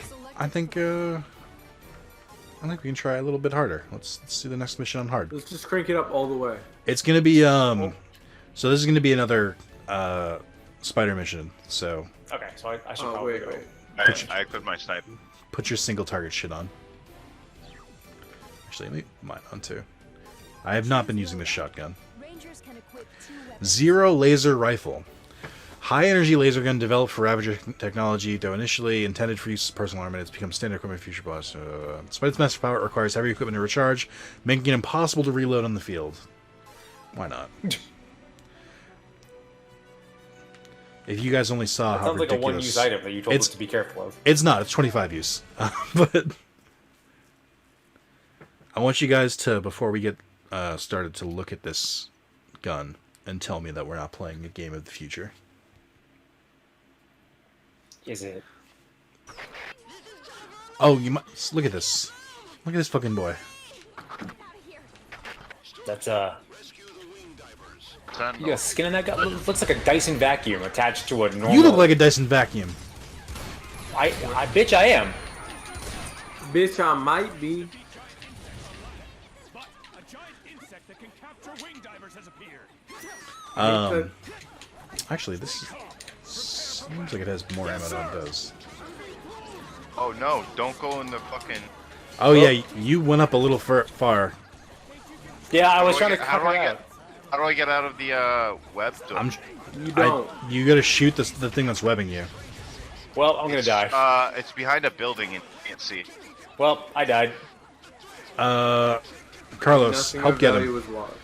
Speaker 3: we can try a little bit harder. Let's do the next mission on hard.
Speaker 1: Let's just crank it up all the way.
Speaker 3: It's gonna be so this is gonna be another spider mission. So
Speaker 4: Okay, so I should probably go.
Speaker 6: I equipped my snipe.
Speaker 3: put your single target shit on. Actually, let me put mine on too. I have not been using the shotgun. 0 laser rifle. High-energy laser gun developed for Ravager technology, though initially intended for use as personal armament, it's become standard equipment for future boss. Despite its massive power, it requires heavy equipment to recharge, making it impossible to reload on the field. Why not? If you guys only saw how
Speaker 4: sounds
Speaker 3: ridiculous...
Speaker 4: like a one-use item that you told us to be careful of.
Speaker 3: It's not. It's 25 use. But I want you guys to, before we get started, to look at this gun and tell me that we're not playing a game of the future.
Speaker 4: Is it?
Speaker 3: Oh, you might look at this. Look at this fucking boy.
Speaker 4: That's you got skin in that guy? Looks like a Dyson vacuum attached to a normal...
Speaker 3: You look like a Dyson vacuum.
Speaker 4: I bitch I am.
Speaker 1: Bitch, I might be.
Speaker 3: Actually, this seems like it has more ammo than it does.
Speaker 6: Oh no, don't go in the fucking...
Speaker 3: Oh yeah, you went up a little far.
Speaker 4: Yeah, I was trying to
Speaker 6: How do I
Speaker 4: cover
Speaker 6: get...
Speaker 4: out.
Speaker 6: How do I get out of the web?
Speaker 1: You don't.
Speaker 3: You gotta shoot the thing that's webbing you.
Speaker 4: Well, I'm gonna die.
Speaker 6: It's behind a building and you can't see.
Speaker 4: Well, I died.
Speaker 3: Carlos,
Speaker 1: Nothing
Speaker 3: help
Speaker 1: of
Speaker 3: get
Speaker 1: value
Speaker 3: him.
Speaker 1: was lost.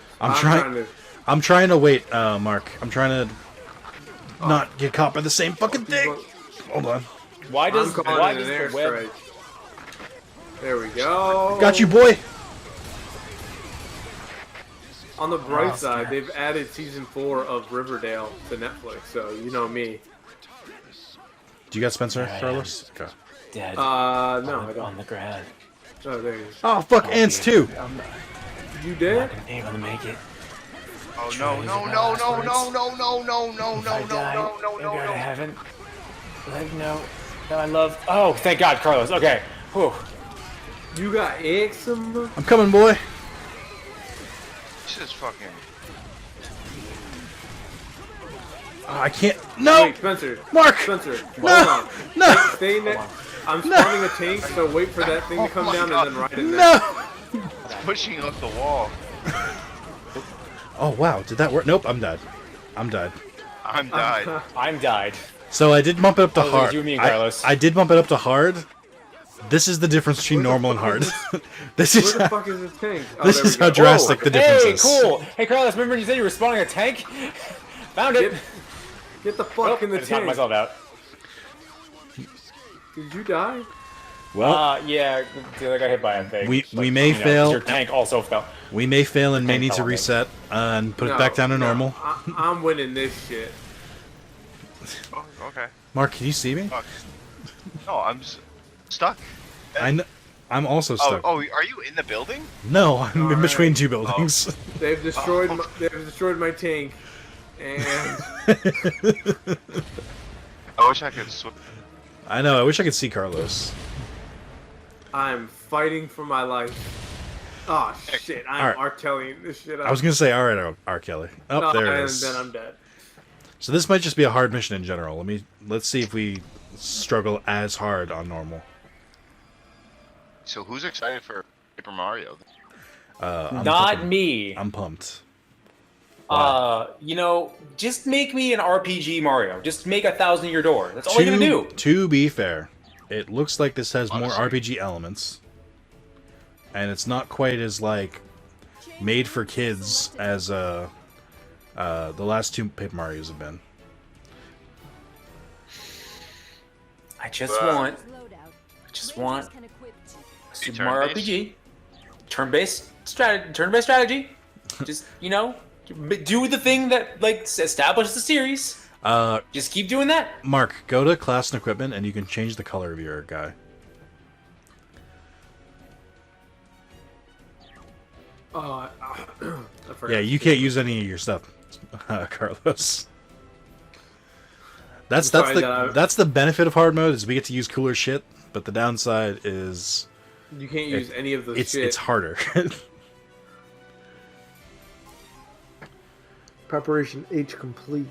Speaker 3: I'm trying to wait, Mark. I'm trying to not get caught by the same fucking thing. Hold on.
Speaker 4: Why does
Speaker 1: I'm calling it an
Speaker 4: the web...
Speaker 1: airstrike. There we go.
Speaker 3: Got you, boy.
Speaker 1: On the bright side, they've added season 4 of Riverdale to Netflix, so you know me.
Speaker 3: Do you got Spencer,
Speaker 4: Yeah,
Speaker 3: Carlos? Okay.
Speaker 4: Dead.
Speaker 1: No, I don't.
Speaker 4: On the ground.
Speaker 1: Oh, there you go.
Speaker 3: Oh fuck, ants too.
Speaker 1: You
Speaker 4: I'm
Speaker 1: dead?
Speaker 4: not gonna be able to make it.
Speaker 6: Oh no, no, no, no, no, no, no, no, no,
Speaker 4: If I
Speaker 6: no,
Speaker 4: die,
Speaker 6: no, no,
Speaker 4: oh
Speaker 6: no,
Speaker 4: God, I
Speaker 6: no.
Speaker 4: haven't. Like, no. No, I love... Oh, thank God, Carlos. Okay. Whew.
Speaker 1: You got eczema?
Speaker 3: I'm coming, boy.
Speaker 6: This is fucking...
Speaker 3: Oh, I can't. No,
Speaker 1: Wait, Spencer.
Speaker 3: Mark.
Speaker 1: Spencer,
Speaker 3: No.
Speaker 1: hold on.
Speaker 3: No.
Speaker 1: Stay next. I'm spawning a tank, so wait for that thing to come
Speaker 6: my
Speaker 1: down
Speaker 6: God.
Speaker 1: and then ride it.
Speaker 3: No.
Speaker 6: It's pushing up the wall.
Speaker 3: Oh wow, did that work? Nope, I'm dead. I'm dead.
Speaker 6: I'm died.
Speaker 4: I'm died.
Speaker 3: So I did bump it up to
Speaker 4: Oh, it was
Speaker 3: hard.
Speaker 4: you and me, Carlos.
Speaker 3: I did bump it up to hard. This is the difference between
Speaker 1: Where the
Speaker 3: normal and
Speaker 1: fuck
Speaker 3: hard.
Speaker 1: is
Speaker 3: This
Speaker 1: Where
Speaker 3: is
Speaker 1: the fuck is this tank? Oh,
Speaker 3: this
Speaker 1: there
Speaker 3: is
Speaker 1: we
Speaker 3: how
Speaker 1: go.
Speaker 3: drastic the difference
Speaker 4: Hey,
Speaker 3: is.
Speaker 4: cool. Hey, Carlos, remember when you said you were spawning a tank? Found it.
Speaker 1: Get the fuck in
Speaker 4: I
Speaker 1: the
Speaker 4: just knocked
Speaker 1: tank.
Speaker 4: myself out.
Speaker 1: Did you die?
Speaker 3: Well,
Speaker 4: Yeah, dude, I got hit by a thing.
Speaker 3: we may fail.
Speaker 4: Your tank also fell.
Speaker 3: we may fail and may
Speaker 4: Tank
Speaker 3: need to
Speaker 4: fell on me.
Speaker 3: reset and put it
Speaker 1: No,
Speaker 3: back down to
Speaker 1: no,
Speaker 3: normal.
Speaker 1: I'm winning this shit.
Speaker 6: Oh, okay.
Speaker 3: Mark, can you see me?
Speaker 6: Fuck. No, I'm stuck.
Speaker 3: I'm also
Speaker 6: Oh,
Speaker 3: stuck.
Speaker 6: oh, are you in the building?
Speaker 3: No, I'm in
Speaker 1: Alright.
Speaker 3: between two buildings.
Speaker 1: They've destroyed my tank, and
Speaker 6: I wish I could swim.
Speaker 3: I know. I wish I could see Carlos.
Speaker 1: I'm fighting for my life. Oh shit! I'm
Speaker 3: Alright.
Speaker 1: R. Kellying this shit up.
Speaker 3: I was gonna say, all right, R. Kelly. Oh,
Speaker 1: No,
Speaker 3: there it
Speaker 1: and
Speaker 3: is.
Speaker 1: then I'm dead.
Speaker 3: So this might just be a hard mission in general. Let's see if we struggle as hard on normal.
Speaker 6: So who's excited for Paper Mario?
Speaker 3: I'm
Speaker 4: Not
Speaker 3: fucking-
Speaker 4: me.
Speaker 3: I'm pumped.
Speaker 4: Just make me an RPG Mario. Just make 1,000-year door. That's all you're gonna do.
Speaker 3: To be fair, it looks like this has more
Speaker 6: Honestly.
Speaker 3: RPG elements, and it's not quite as like made for kids as the last two Paper Mario's have been.
Speaker 4: I just want a Super Mario
Speaker 6: turn-based?
Speaker 4: RPG. Turn-based strategy. Just, do the thing that, establishes the series. Just keep doing that.
Speaker 3: Mark, go to class and equipment, and you can change the color of your guy.
Speaker 1: I forgot.
Speaker 3: Yeah, you can't use any of your stuff, Carlos. That's
Speaker 1: sorry
Speaker 3: the
Speaker 1: that I-
Speaker 3: that's the benefit of hard mode is we get to use cooler shit, but the downside is
Speaker 1: You can't use any of the
Speaker 3: it's
Speaker 1: shit.
Speaker 3: it's harder.
Speaker 1: Preparation H complete.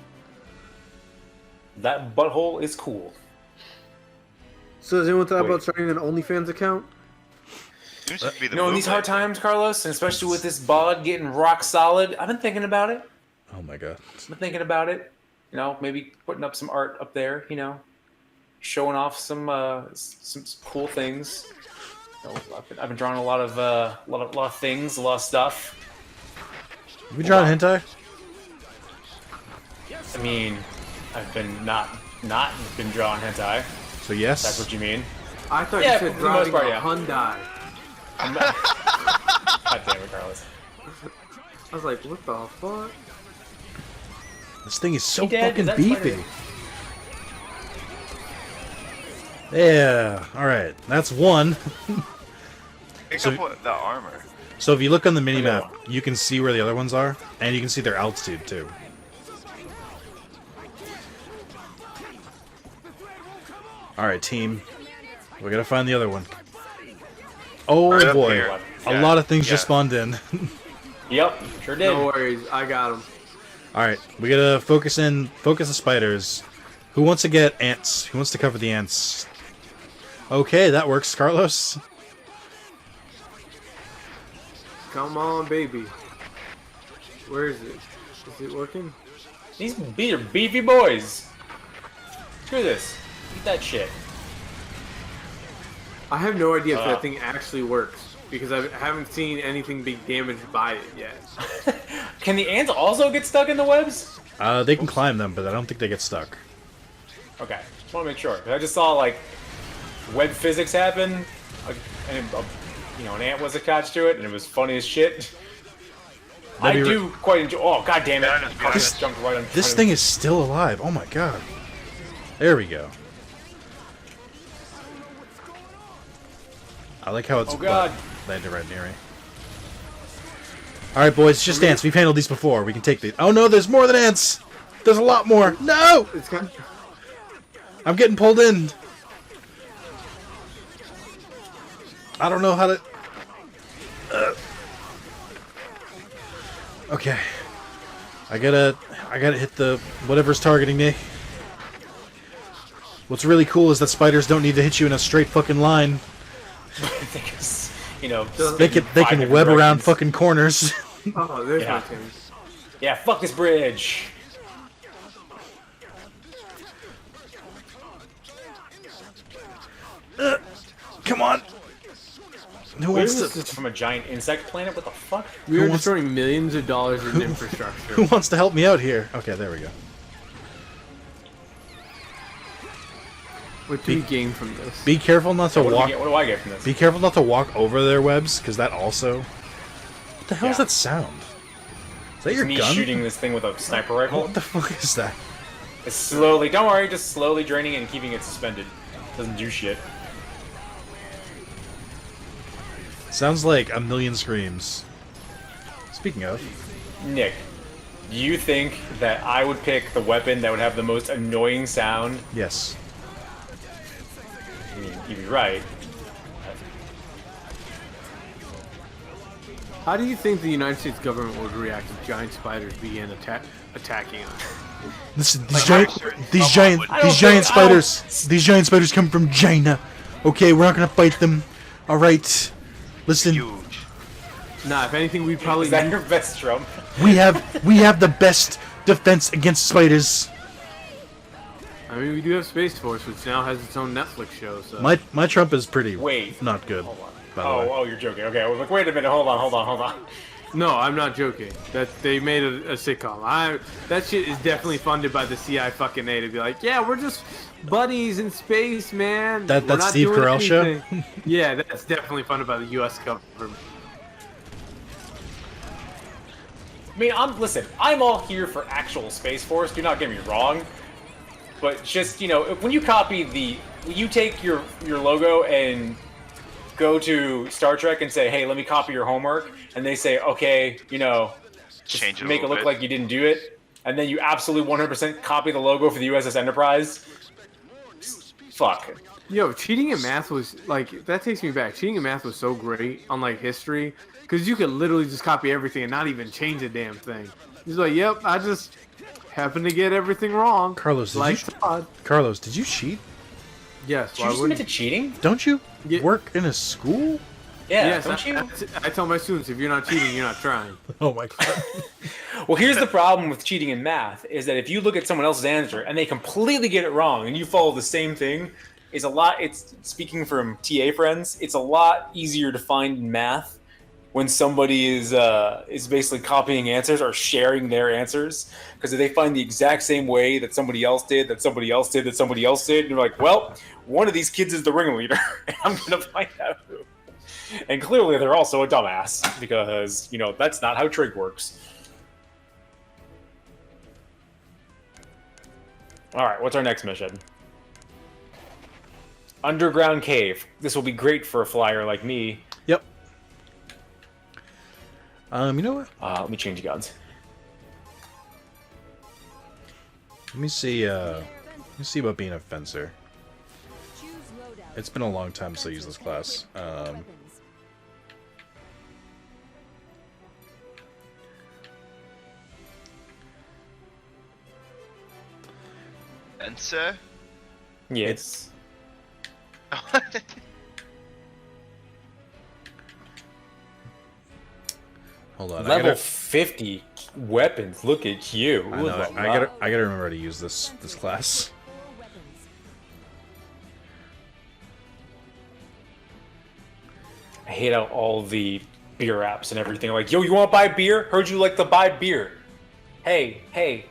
Speaker 4: That butthole is cool.
Speaker 1: So has anyone thought
Speaker 4: Wait.
Speaker 1: about starting an OnlyFans account?
Speaker 6: Seems to be the
Speaker 4: In these hard
Speaker 6: movement.
Speaker 4: times, Carlos, and especially with this bod getting rock solid, I've been thinking about it.
Speaker 3: Oh my god.
Speaker 4: I've been thinking about it. You know, maybe putting up some art up there. You know, showing off some cool things. You know, I've been drawing a lot of things, a lot of stuff.
Speaker 3: You been drawing hentai?
Speaker 4: I mean, I've been not been drawing hentai.
Speaker 3: So yes.
Speaker 4: That's what you mean.
Speaker 1: I thought
Speaker 4: Yeah,
Speaker 1: you said
Speaker 4: for the most
Speaker 1: driving
Speaker 4: part,
Speaker 1: a
Speaker 4: yeah.
Speaker 1: Hyundai.
Speaker 4: God damn it, Carlos.
Speaker 1: I was like, what the fuck?
Speaker 3: This thing is so
Speaker 4: Hey, Dad,
Speaker 3: fucking
Speaker 4: is that
Speaker 3: beefy.
Speaker 4: spider-
Speaker 3: Yeah. All right. That's one.
Speaker 6: Pick
Speaker 3: So-
Speaker 6: up what, the armor.
Speaker 3: So if you look on the minimap, you can see where the other ones are, and you can see their altitude too. All right, team. We gotta find the other one. Oh
Speaker 6: Right up
Speaker 3: boy,
Speaker 6: here.
Speaker 3: a
Speaker 6: Yeah,
Speaker 3: lot of things
Speaker 6: yeah.
Speaker 3: just spawned in.
Speaker 4: Yep, sure did.
Speaker 1: No worries, I got him.
Speaker 3: All right, we gotta focus the spiders. Who wants to get ants? Who wants to cover the ants? Okay, that works, Carlos.
Speaker 1: Come on, baby. Where is it? Is it working?
Speaker 4: These are beefy boys. Screw this. Eat that shit.
Speaker 1: I have no idea if that thing actually works because I haven't seen anything be damaged by it yet.
Speaker 4: Can the ants also get stuck in the webs?
Speaker 3: They can climb them, but I don't think they get stuck.
Speaker 4: Okay, just want to make sure. 'Cause I just saw like web physics happen, and an ant was attached to it, and it was funny as shit. I
Speaker 3: That'd be
Speaker 4: do quite enjoy. Oh god damn it!
Speaker 6: Behind us, behind
Speaker 4: I
Speaker 6: us.
Speaker 4: just jumped right on.
Speaker 3: This thing is still alive. Oh my god. There we go. I like how it's
Speaker 4: Oh god.
Speaker 3: landed right near me. Alright boys, just ants. We've handled these before. We can take these. Oh no, there's more than ants! There's a lot more! No!
Speaker 1: It's kind
Speaker 3: I'm getting pulled in. I don't know how to... Okay. I gotta hit the... whatever's targeting me. What's really cool is that spiders don't need to hit you in a straight fucking line.
Speaker 4: Because, you know,
Speaker 3: They
Speaker 4: five
Speaker 3: can
Speaker 4: different
Speaker 3: web around
Speaker 4: directions.
Speaker 3: fucking corners.
Speaker 1: Oh, there's
Speaker 4: Yeah.
Speaker 1: my thing.
Speaker 4: Yeah, fuck this bridge.
Speaker 3: Come on. Who
Speaker 4: Where
Speaker 3: wants
Speaker 4: is
Speaker 3: to
Speaker 4: this from a giant insect planet? What the fuck?
Speaker 1: We are
Speaker 3: wants-
Speaker 1: destroying millions of dollars in
Speaker 3: who
Speaker 1: infrastructure.
Speaker 3: wants to help me out here? Okay, there we go.
Speaker 1: What do we gain from this?
Speaker 3: Be careful not to
Speaker 4: What do,
Speaker 3: walk.
Speaker 4: we get, what do I get from this?
Speaker 3: Be careful not to walk over their webs, because that also. What the hell is
Speaker 4: Yeah.
Speaker 3: that sound? Is that
Speaker 4: It's
Speaker 3: your
Speaker 4: me
Speaker 3: gun?
Speaker 4: shooting this thing with a sniper rifle.
Speaker 3: What the fuck is that?
Speaker 4: It's slowly, don't worry, just slowly draining it and keeping it suspended. Doesn't do shit.
Speaker 3: Sounds like a million screams. Speaking of,
Speaker 4: Nick, do you think that I would pick the weapon that would have the most annoying sound?
Speaker 3: yes.
Speaker 4: I mean, you'd be right.
Speaker 1: How do you think the United States government would react if giant spiders began attacking us?
Speaker 3: Listen,
Speaker 6: I'm sure someone would-
Speaker 3: these giant spiders come from China. Okay, we're not gonna fight them. All right. Listen,
Speaker 6: Huge.
Speaker 1: Nah, if anything, we'd probably
Speaker 4: Is that your best drum?
Speaker 3: we have the best defense against spiders.
Speaker 1: I mean, we do have Space Force, which now has its own Netflix show. So
Speaker 3: My Trump is pretty
Speaker 4: Wait.
Speaker 3: not good.
Speaker 4: Hold on.
Speaker 3: By the way.
Speaker 4: Oh, you're joking. Okay, I was like, wait a minute, hold on.
Speaker 1: no, I'm not joking. That they made a sitcom. That shit is definitely funded by the CI fucking A to be like, yeah, we're just buddies in space, man.
Speaker 3: That
Speaker 1: We're not
Speaker 3: Steve
Speaker 1: doing
Speaker 3: Carell show?
Speaker 1: anything." Yeah, that's definitely funded by the U.S. government.
Speaker 4: I mean, I'm all here for actual Space Force, do not get me wrong. But just, when you you take your logo and go to Star Trek and say, hey, let me copy your homework, and they say, okay, just
Speaker 6: Change it a
Speaker 4: make it
Speaker 6: little
Speaker 4: look
Speaker 6: bit.
Speaker 4: like you didn't do it, and then you absolutely 100% copy the logo for the USS Enterprise. Fuck.
Speaker 1: Yo, cheating in math was like that takes me back. Cheating in math was so great on like history because you could literally just copy everything and not even change a damn thing. He's like, yep, I just happened to get everything wrong.
Speaker 3: Carlos, did
Speaker 1: like
Speaker 3: you?
Speaker 1: Todd.
Speaker 3: Carlos, did you cheat?
Speaker 1: Yes,
Speaker 4: Did you
Speaker 1: why
Speaker 4: just
Speaker 1: would
Speaker 4: admit to cheating?
Speaker 3: Don't you
Speaker 1: Yeah.
Speaker 3: work in a school?
Speaker 4: Yeah,
Speaker 1: Yes,
Speaker 4: don't you?
Speaker 1: I tell my students, if you're not cheating, you're not trying.
Speaker 3: Oh my god.
Speaker 4: Well, here's the problem with cheating in math is that if you look at someone else's answer and they completely get it wrong and you follow the same thing, it's speaking from TA friends, it's a lot easier to find in math when somebody is basically copying answers or sharing their answers, because if they find the exact same way that somebody else did, that somebody else did, that somebody else did, and you're like, well, one of these kids is the ringleader, and I'm gonna find out who. And clearly they're also a dumbass, because, you know, that's not how trig works. Alright, what's our next mission? Underground cave. This will be great for a flyer like me.
Speaker 3: Yep. You know what?
Speaker 4: Let me change guns.
Speaker 3: Let me see about being a fencer. It's been a long time since I used this class.
Speaker 6: Fencer?
Speaker 4: Yes.
Speaker 3: Hold on.
Speaker 4: Level 50 weapons. Look at you.
Speaker 3: I know. I gotta remember how to use this class.
Speaker 4: I hate how all the beer apps and everything are like, yo, you want to buy beer? Heard you like to buy beer. Hey,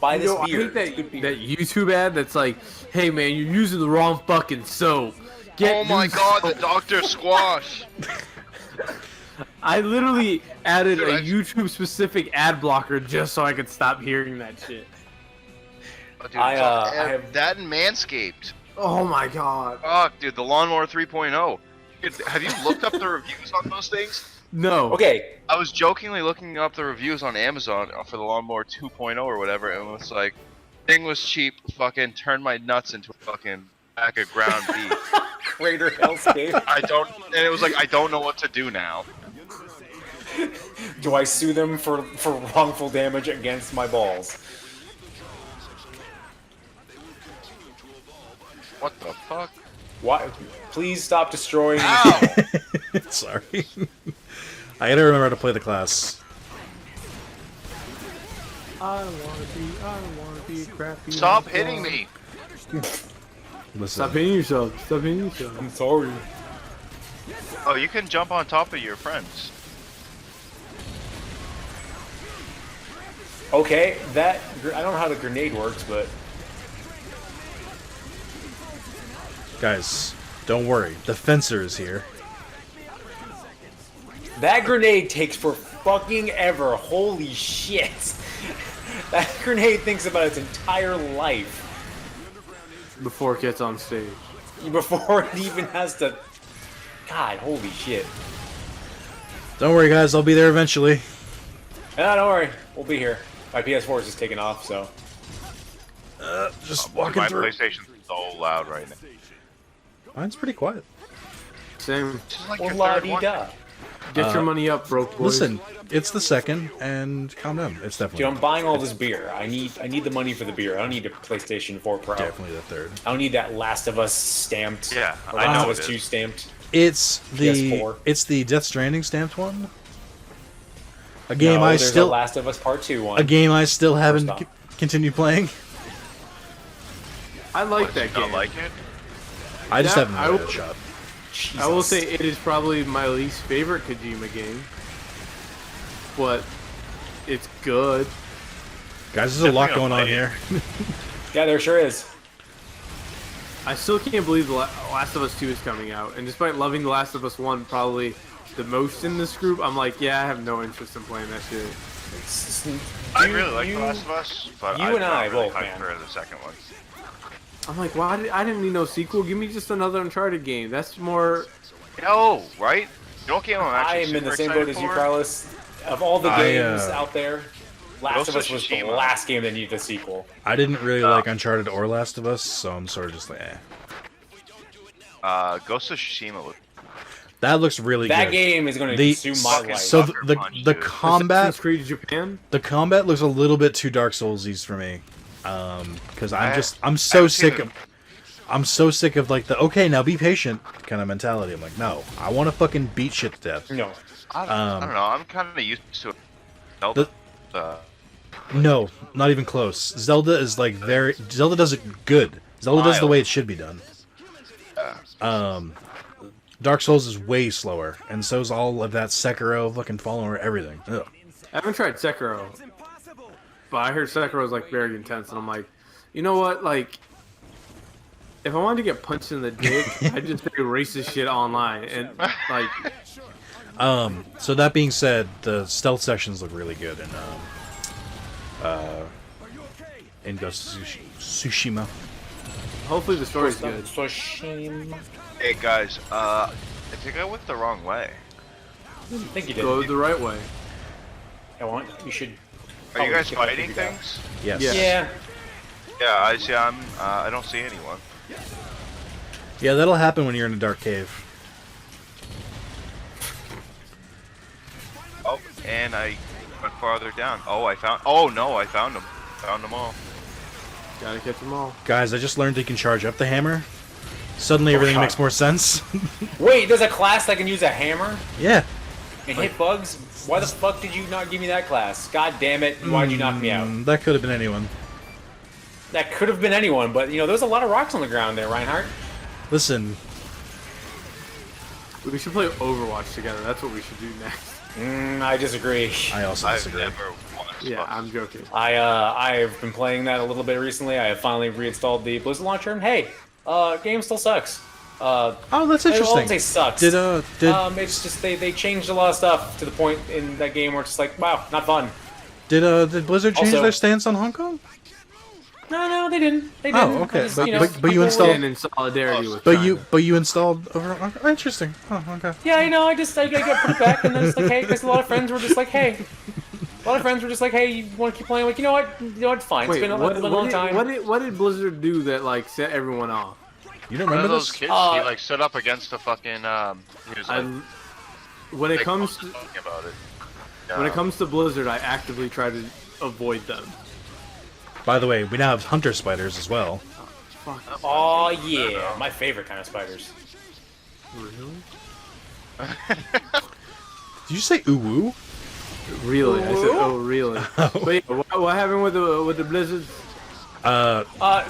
Speaker 4: buy this beer.
Speaker 1: I hate that YouTube ad that's like, hey man, you're using the wrong fucking soap.
Speaker 6: Oh my god, the Dr. Squash!
Speaker 1: I literally added
Speaker 6: Dude,
Speaker 1: a YouTube specific ad blocker just so I could stop hearing that shit.
Speaker 6: Oh, dude,
Speaker 4: I have...
Speaker 6: that and Manscaped.
Speaker 1: Oh my god.
Speaker 6: Fuck, dude, the Lawnmower 3.0. Dude, have you looked up the reviews on those things?
Speaker 1: No.
Speaker 4: Okay.
Speaker 6: I was jokingly looking up the reviews on Amazon for the Lawnmower 2.0 or whatever, and it was like, thing was cheap, fucking turned my nuts into a fucking bag of ground beef.
Speaker 4: Greater hellscape.
Speaker 6: And it was like, I don't know what to do now.
Speaker 4: Do I sue them for wrongful damage against my balls?
Speaker 6: What the fuck?
Speaker 4: Why? Please stop destroying.
Speaker 6: Ow!
Speaker 3: Sorry. I gotta remember how to play the class.
Speaker 1: I don't wanna be crappy.
Speaker 6: Stop hitting me!
Speaker 3: Listen.
Speaker 1: Stop hitting yourself. Stop hitting yourself.
Speaker 4: I'm sorry.
Speaker 6: Oh, you can jump on top of your friends.
Speaker 4: Okay, I don't know how the grenade works, but
Speaker 3: Guys, don't worry. The fencer is here.
Speaker 4: that grenade takes for fucking ever. Holy shit! That grenade thinks about its entire life
Speaker 1: Before it gets on stage.
Speaker 4: before it even has to. God, holy shit!
Speaker 3: Don't worry, guys. I'll be there eventually.
Speaker 4: Ah, don't worry, we'll be here. My PS4 is just taking off, so.
Speaker 3: Just
Speaker 6: Dude,
Speaker 3: walking
Speaker 6: my
Speaker 3: through.
Speaker 6: PlayStation's so loud right now.
Speaker 3: Mine's pretty quiet.
Speaker 1: Same.
Speaker 6: This is like
Speaker 4: Well,
Speaker 6: your
Speaker 4: la
Speaker 6: third
Speaker 4: di
Speaker 6: one.
Speaker 4: da.
Speaker 1: Get your money up, broke boys.
Speaker 3: Listen, it's the second, and calm down. It's
Speaker 4: Dude,
Speaker 3: definitely
Speaker 4: I'm buying all this beer. I need the money for the beer. I don't need a PlayStation 4 Pro.
Speaker 3: definitely the third.
Speaker 4: I don't need that Last of Us stamped.
Speaker 6: Yeah,
Speaker 4: or
Speaker 6: I
Speaker 4: Last
Speaker 6: know
Speaker 4: of
Speaker 6: it
Speaker 4: Us
Speaker 6: is.
Speaker 4: 2 stamped.
Speaker 3: It's
Speaker 4: PS4.
Speaker 3: the Death Stranding stamped one. A game
Speaker 4: No,
Speaker 3: I
Speaker 4: there's
Speaker 3: still
Speaker 4: a Last of Us Part 2 one.
Speaker 3: a game I still haven't
Speaker 4: off.
Speaker 3: continued playing.
Speaker 1: I like
Speaker 6: What,
Speaker 1: that
Speaker 6: you don't
Speaker 1: game.
Speaker 6: like it?
Speaker 3: I just
Speaker 1: Yeah,
Speaker 3: haven't
Speaker 1: I
Speaker 3: given it
Speaker 1: will-
Speaker 3: a shot.
Speaker 1: I will
Speaker 4: Jesus.
Speaker 1: say it is probably my least favorite Kojima game. But it's good.
Speaker 3: Guys, there's a lot
Speaker 6: Definitely
Speaker 3: going on
Speaker 6: gonna
Speaker 3: here.
Speaker 4: Yeah, there sure is.
Speaker 1: I still can't believe The Last of Us 2 is coming out. And despite loving The Last of Us 1 probably the most in this group, I'm like, yeah, I have no interest in playing that shit.
Speaker 6: I really like The Last of Us, but
Speaker 4: you
Speaker 6: I'm
Speaker 4: and
Speaker 6: not
Speaker 4: I
Speaker 6: really
Speaker 4: both,
Speaker 6: hyped
Speaker 4: man.
Speaker 6: for the second one.
Speaker 1: I'm like, why? I didn't need no sequel. Give me just another Uncharted game. That's more.
Speaker 6: Yo, right? You know what game I'm
Speaker 4: I
Speaker 6: actually
Speaker 4: am in the
Speaker 6: super
Speaker 4: same
Speaker 6: excited
Speaker 4: boat as you,
Speaker 6: for?
Speaker 4: Carlos. Of all the
Speaker 3: I,
Speaker 4: games out there, Last
Speaker 6: Ghost
Speaker 4: of
Speaker 6: of
Speaker 4: Us was the
Speaker 6: Tsushima.
Speaker 4: last game that needed a sequel.
Speaker 3: I didn't really like Uncharted or Last of Us, so I'm sort of just like, eh.
Speaker 6: Ghost of Tsushima.
Speaker 3: That looks really
Speaker 4: That
Speaker 3: good.
Speaker 4: game is going to
Speaker 3: The-
Speaker 4: consume my
Speaker 6: fucking
Speaker 4: life.
Speaker 3: So
Speaker 6: Sucker
Speaker 3: the
Speaker 6: punch,
Speaker 3: the
Speaker 6: dude.
Speaker 3: combat
Speaker 1: Assassin's Creed Japan.
Speaker 3: the combat looks a little bit too Dark Soulsy for me, because
Speaker 6: I
Speaker 3: I'm so
Speaker 6: haven't seen
Speaker 3: sick
Speaker 6: it.
Speaker 3: of I'm so sick of like the okay, now be patient kind of mentality. I'm like, no, I want to fucking beat shit to death.
Speaker 4: No.
Speaker 6: I don't know. I'm kind of used to it.
Speaker 3: The- No, not even close. Zelda is like Zelda does it good. Zelda does the way it should be done. Dark Souls is way slower, and so is all of that Sekiro, fucking Fallen Order, everything. Ugh.
Speaker 1: I haven't tried Sekiro, but I heard Sekiro is like very intense, and I'm like, you know what? Like, if I wanted to get punched in the dick, I'd just say racist shit online, and like.
Speaker 3: So that being said, the stealth sections look really good in Ghost of Tsushima.
Speaker 1: Hopefully the story's good.
Speaker 6: Hey guys, I think I went the wrong way.
Speaker 4: I think you did.
Speaker 1: Go the right way.
Speaker 4: You should.
Speaker 6: Are you guys
Speaker 4: check
Speaker 6: fighting
Speaker 4: that.
Speaker 6: things?
Speaker 3: Yes.
Speaker 1: Yeah.
Speaker 6: Yeah, I see. I don't see anyone.
Speaker 3: Yeah, that'll happen when you're in a dark cave.
Speaker 6: Oh, and I went farther down. Oh, I found. Oh no, I found them. Found them all.
Speaker 1: Gotta catch them all.
Speaker 3: Guys, I just learned you can charge up the hammer. Suddenly everything
Speaker 4: God.
Speaker 3: makes more sense.
Speaker 4: Wait, there's a class that can use a hammer
Speaker 3: Yeah.
Speaker 4: and hit bugs? Why the fuck did you not give me that class? God damn it, why'd you knock me out?
Speaker 3: That could have been anyone.
Speaker 4: That could have been anyone, but you know, there's a lot of rocks on the ground there, Reinhardt.
Speaker 3: Listen,
Speaker 1: We should play Overwatch together. That's what we should do next.
Speaker 4: I disagree.
Speaker 3: I also
Speaker 6: I've
Speaker 3: disagree.
Speaker 6: never watched.
Speaker 1: Yeah, I'm joking.
Speaker 4: I've been playing that a little bit recently. I have finally reinstalled the Blizzard launcher, and hey, game still sucks.
Speaker 3: Oh, that's
Speaker 4: I
Speaker 3: interesting.
Speaker 4: won't say sucks.
Speaker 3: Did
Speaker 4: It's just they changed a lot of stuff to the point in that game where it's just like, wow, not fun.
Speaker 3: did Blizzard change
Speaker 4: Also-
Speaker 3: their stance on Hong Kong?
Speaker 4: No, they didn't. They didn't.
Speaker 3: Oh, okay.
Speaker 4: I just,
Speaker 3: But-
Speaker 4: you know,
Speaker 3: but you
Speaker 4: people
Speaker 3: installed-
Speaker 4: were-
Speaker 1: And in solidarity with
Speaker 3: But
Speaker 1: China.
Speaker 3: you installed over. Oh, interesting. Oh, okay.
Speaker 4: Yeah, I know. I got put it back, and then it's like, hey, because a lot of friends were just like, hey. A lot of friends were just like, hey, you want to keep playing? Like, you know what? Fine.
Speaker 1: Wait,
Speaker 4: It's been a
Speaker 1: what,
Speaker 4: long time.
Speaker 1: what did Blizzard do that like set everyone off?
Speaker 3: You don't
Speaker 6: One of
Speaker 3: remember
Speaker 6: those
Speaker 3: this?
Speaker 6: kids, he like stood up against the fucking. He was like,
Speaker 1: When it
Speaker 6: like,
Speaker 1: comes to
Speaker 6: talking about it.
Speaker 1: when it comes to Blizzard, I actively try to avoid them.
Speaker 3: By the way, we now have hunter spiders as well.
Speaker 1: Fuck.
Speaker 4: Oh yeah, my favorite kind of spiders.
Speaker 1: Really?
Speaker 3: Did you say uwu?
Speaker 1: Really? I said, oh, really? But yeah, what happened with the Blizzard?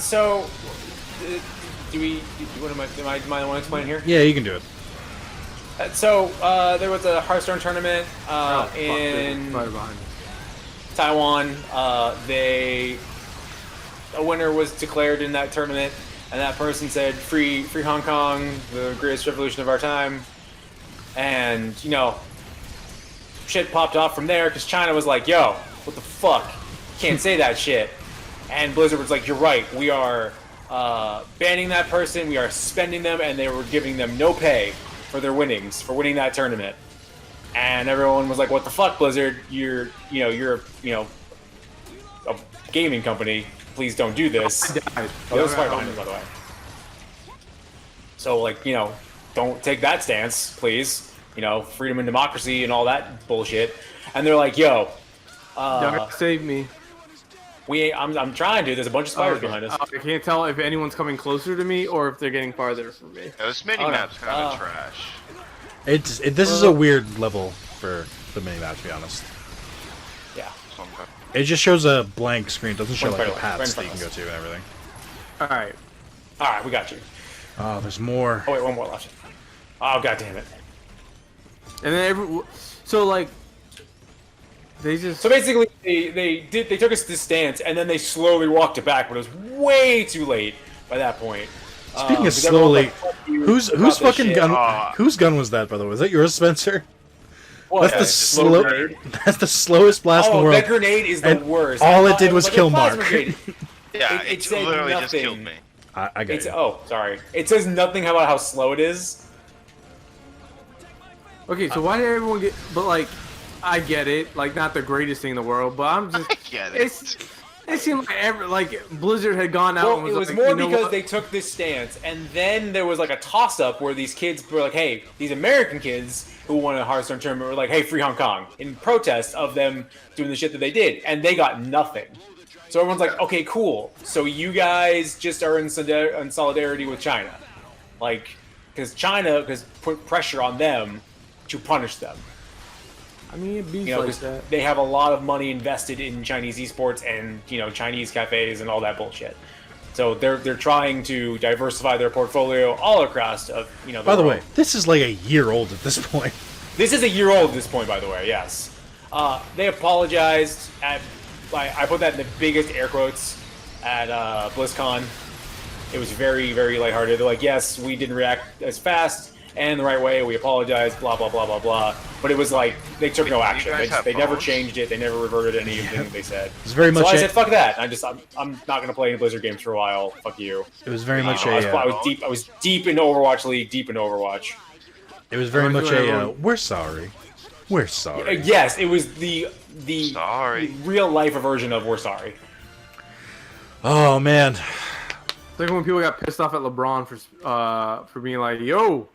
Speaker 4: So, do we? What am I want to explain here?
Speaker 3: Yeah, you can do it.
Speaker 4: So, there was a Hearthstone tournament
Speaker 1: Oh, fuck,
Speaker 4: in
Speaker 1: right behind me.
Speaker 4: Taiwan. A winner was declared in that tournament, and that person said, "Free Hong Kong, the greatest revolution of our time." And you know, shit popped off from there because China was like, "Yo, what the fuck? Can't say that shit." And Blizzard was like, "You're right. We are banning that person. We are suspending them, and they were giving them no pay for their winnings for winning that tournament." And everyone was like, "What the fuck, Blizzard? You're a gaming company. Please don't do this."
Speaker 1: Died.
Speaker 4: Oh, there's a fire behind us, by the way. So, like, don't take that stance, please. Freedom and democracy and all that bullshit. And they're like, "Yo,
Speaker 1: Dark, save me.
Speaker 4: I'm trying to. There's a bunch of spiders
Speaker 1: Okay.
Speaker 4: behind us."
Speaker 1: I can't tell if anyone's coming closer to me or if they're getting farther from me.
Speaker 6: Yeah, this mini map's kind of trash.
Speaker 3: This is a weird level for the mini map, to be honest.
Speaker 4: Yeah.
Speaker 6: Sometimes.
Speaker 3: It just shows a blank screen. It doesn't show
Speaker 4: Right
Speaker 3: like
Speaker 4: in
Speaker 3: the
Speaker 4: front
Speaker 3: paths
Speaker 4: of
Speaker 3: that you can go
Speaker 4: us.
Speaker 3: to and everything.
Speaker 1: All right.
Speaker 4: All right, we got you.
Speaker 3: Oh, there's more.
Speaker 4: Oh wait, one more left. Oh god damn it.
Speaker 1: And then they just
Speaker 4: So basically, they took us to this stance, and then they slowly walked it back, but it was way too late by that point.
Speaker 3: Speaking of
Speaker 4: because everyone was
Speaker 3: slowly,
Speaker 4: like, "Fuck you
Speaker 3: whose
Speaker 4: about this
Speaker 3: fucking
Speaker 4: shit."
Speaker 3: gun? Whose gun was that, by the way? Was that yours, Spencer?
Speaker 4: What?
Speaker 3: That's the
Speaker 4: Little
Speaker 3: slow.
Speaker 4: grenade?
Speaker 3: That's the slowest blast in the
Speaker 4: Oh,
Speaker 3: world.
Speaker 4: that grenade is the
Speaker 3: And
Speaker 4: worst.
Speaker 3: all
Speaker 4: I
Speaker 3: it
Speaker 4: thought
Speaker 3: did was
Speaker 4: like a
Speaker 3: kill
Speaker 4: plasma
Speaker 3: Mark.
Speaker 4: grenade.
Speaker 6: Yeah,
Speaker 4: It
Speaker 6: it
Speaker 4: said
Speaker 6: literally just
Speaker 4: nothing.
Speaker 6: killed me.
Speaker 3: I got
Speaker 4: It's
Speaker 3: you.
Speaker 4: sorry. It says nothing about how slow it is.
Speaker 1: okay. So why did everyone get? But like, I get it. Like, not the greatest thing in the world, but I'm just.
Speaker 6: I get it.
Speaker 1: It seemed like Blizzard had gone out.
Speaker 4: Well,
Speaker 1: and
Speaker 4: it was
Speaker 1: like,
Speaker 4: more
Speaker 1: you know
Speaker 4: because
Speaker 1: what?
Speaker 4: they took this stance, and then there was like a toss-up where these kids were like, "Hey, these American kids who won a Hearthstone tournament were like, hey, free Hong Kong," in protest of them doing the shit that they did, and they got nothing. So everyone's like, okay, cool. So you guys just are in solidarity with China, like, because China put pressure on them to punish them.
Speaker 1: I mean, it beats
Speaker 4: You know,
Speaker 1: like
Speaker 4: 'cause
Speaker 1: that.
Speaker 4: they have a lot of money invested in Chinese esports and Chinese cafes and all that bullshit. So they're trying to diversify their portfolio all across of
Speaker 3: By the
Speaker 4: world.
Speaker 3: way, this is like a year old at this point.
Speaker 4: This is a year old at this point, by the way. Yes, they apologized I put that in the biggest air quotes at BlizzCon. It was very, very lighthearted. They're like, yes, we didn't react as fast and the right way. We apologize. Blah blah blah blah blah. But it was like they took no action. They never
Speaker 6: phones?
Speaker 4: changed it. They never reverted anything that they said.
Speaker 3: It's very much.
Speaker 4: So I said, "Fuck that!" I'm not gonna play any Blizzard games for a while. Fuck you.
Speaker 3: It was very much
Speaker 4: I was deep in Overwatch League, deep in Overwatch.
Speaker 3: It was very much a. We're sorry. We're sorry.
Speaker 4: Yes, it was the
Speaker 6: Sorry.
Speaker 4: real life version of "We're sorry."
Speaker 3: Oh man.
Speaker 1: It's like when people got pissed off at LeBron for being like, "Yo,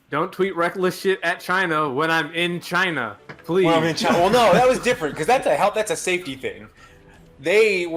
Speaker 1: don't tweet reckless shit at China when I'm in China, please."
Speaker 4: Well, no, that was different because that's a safety thing. They were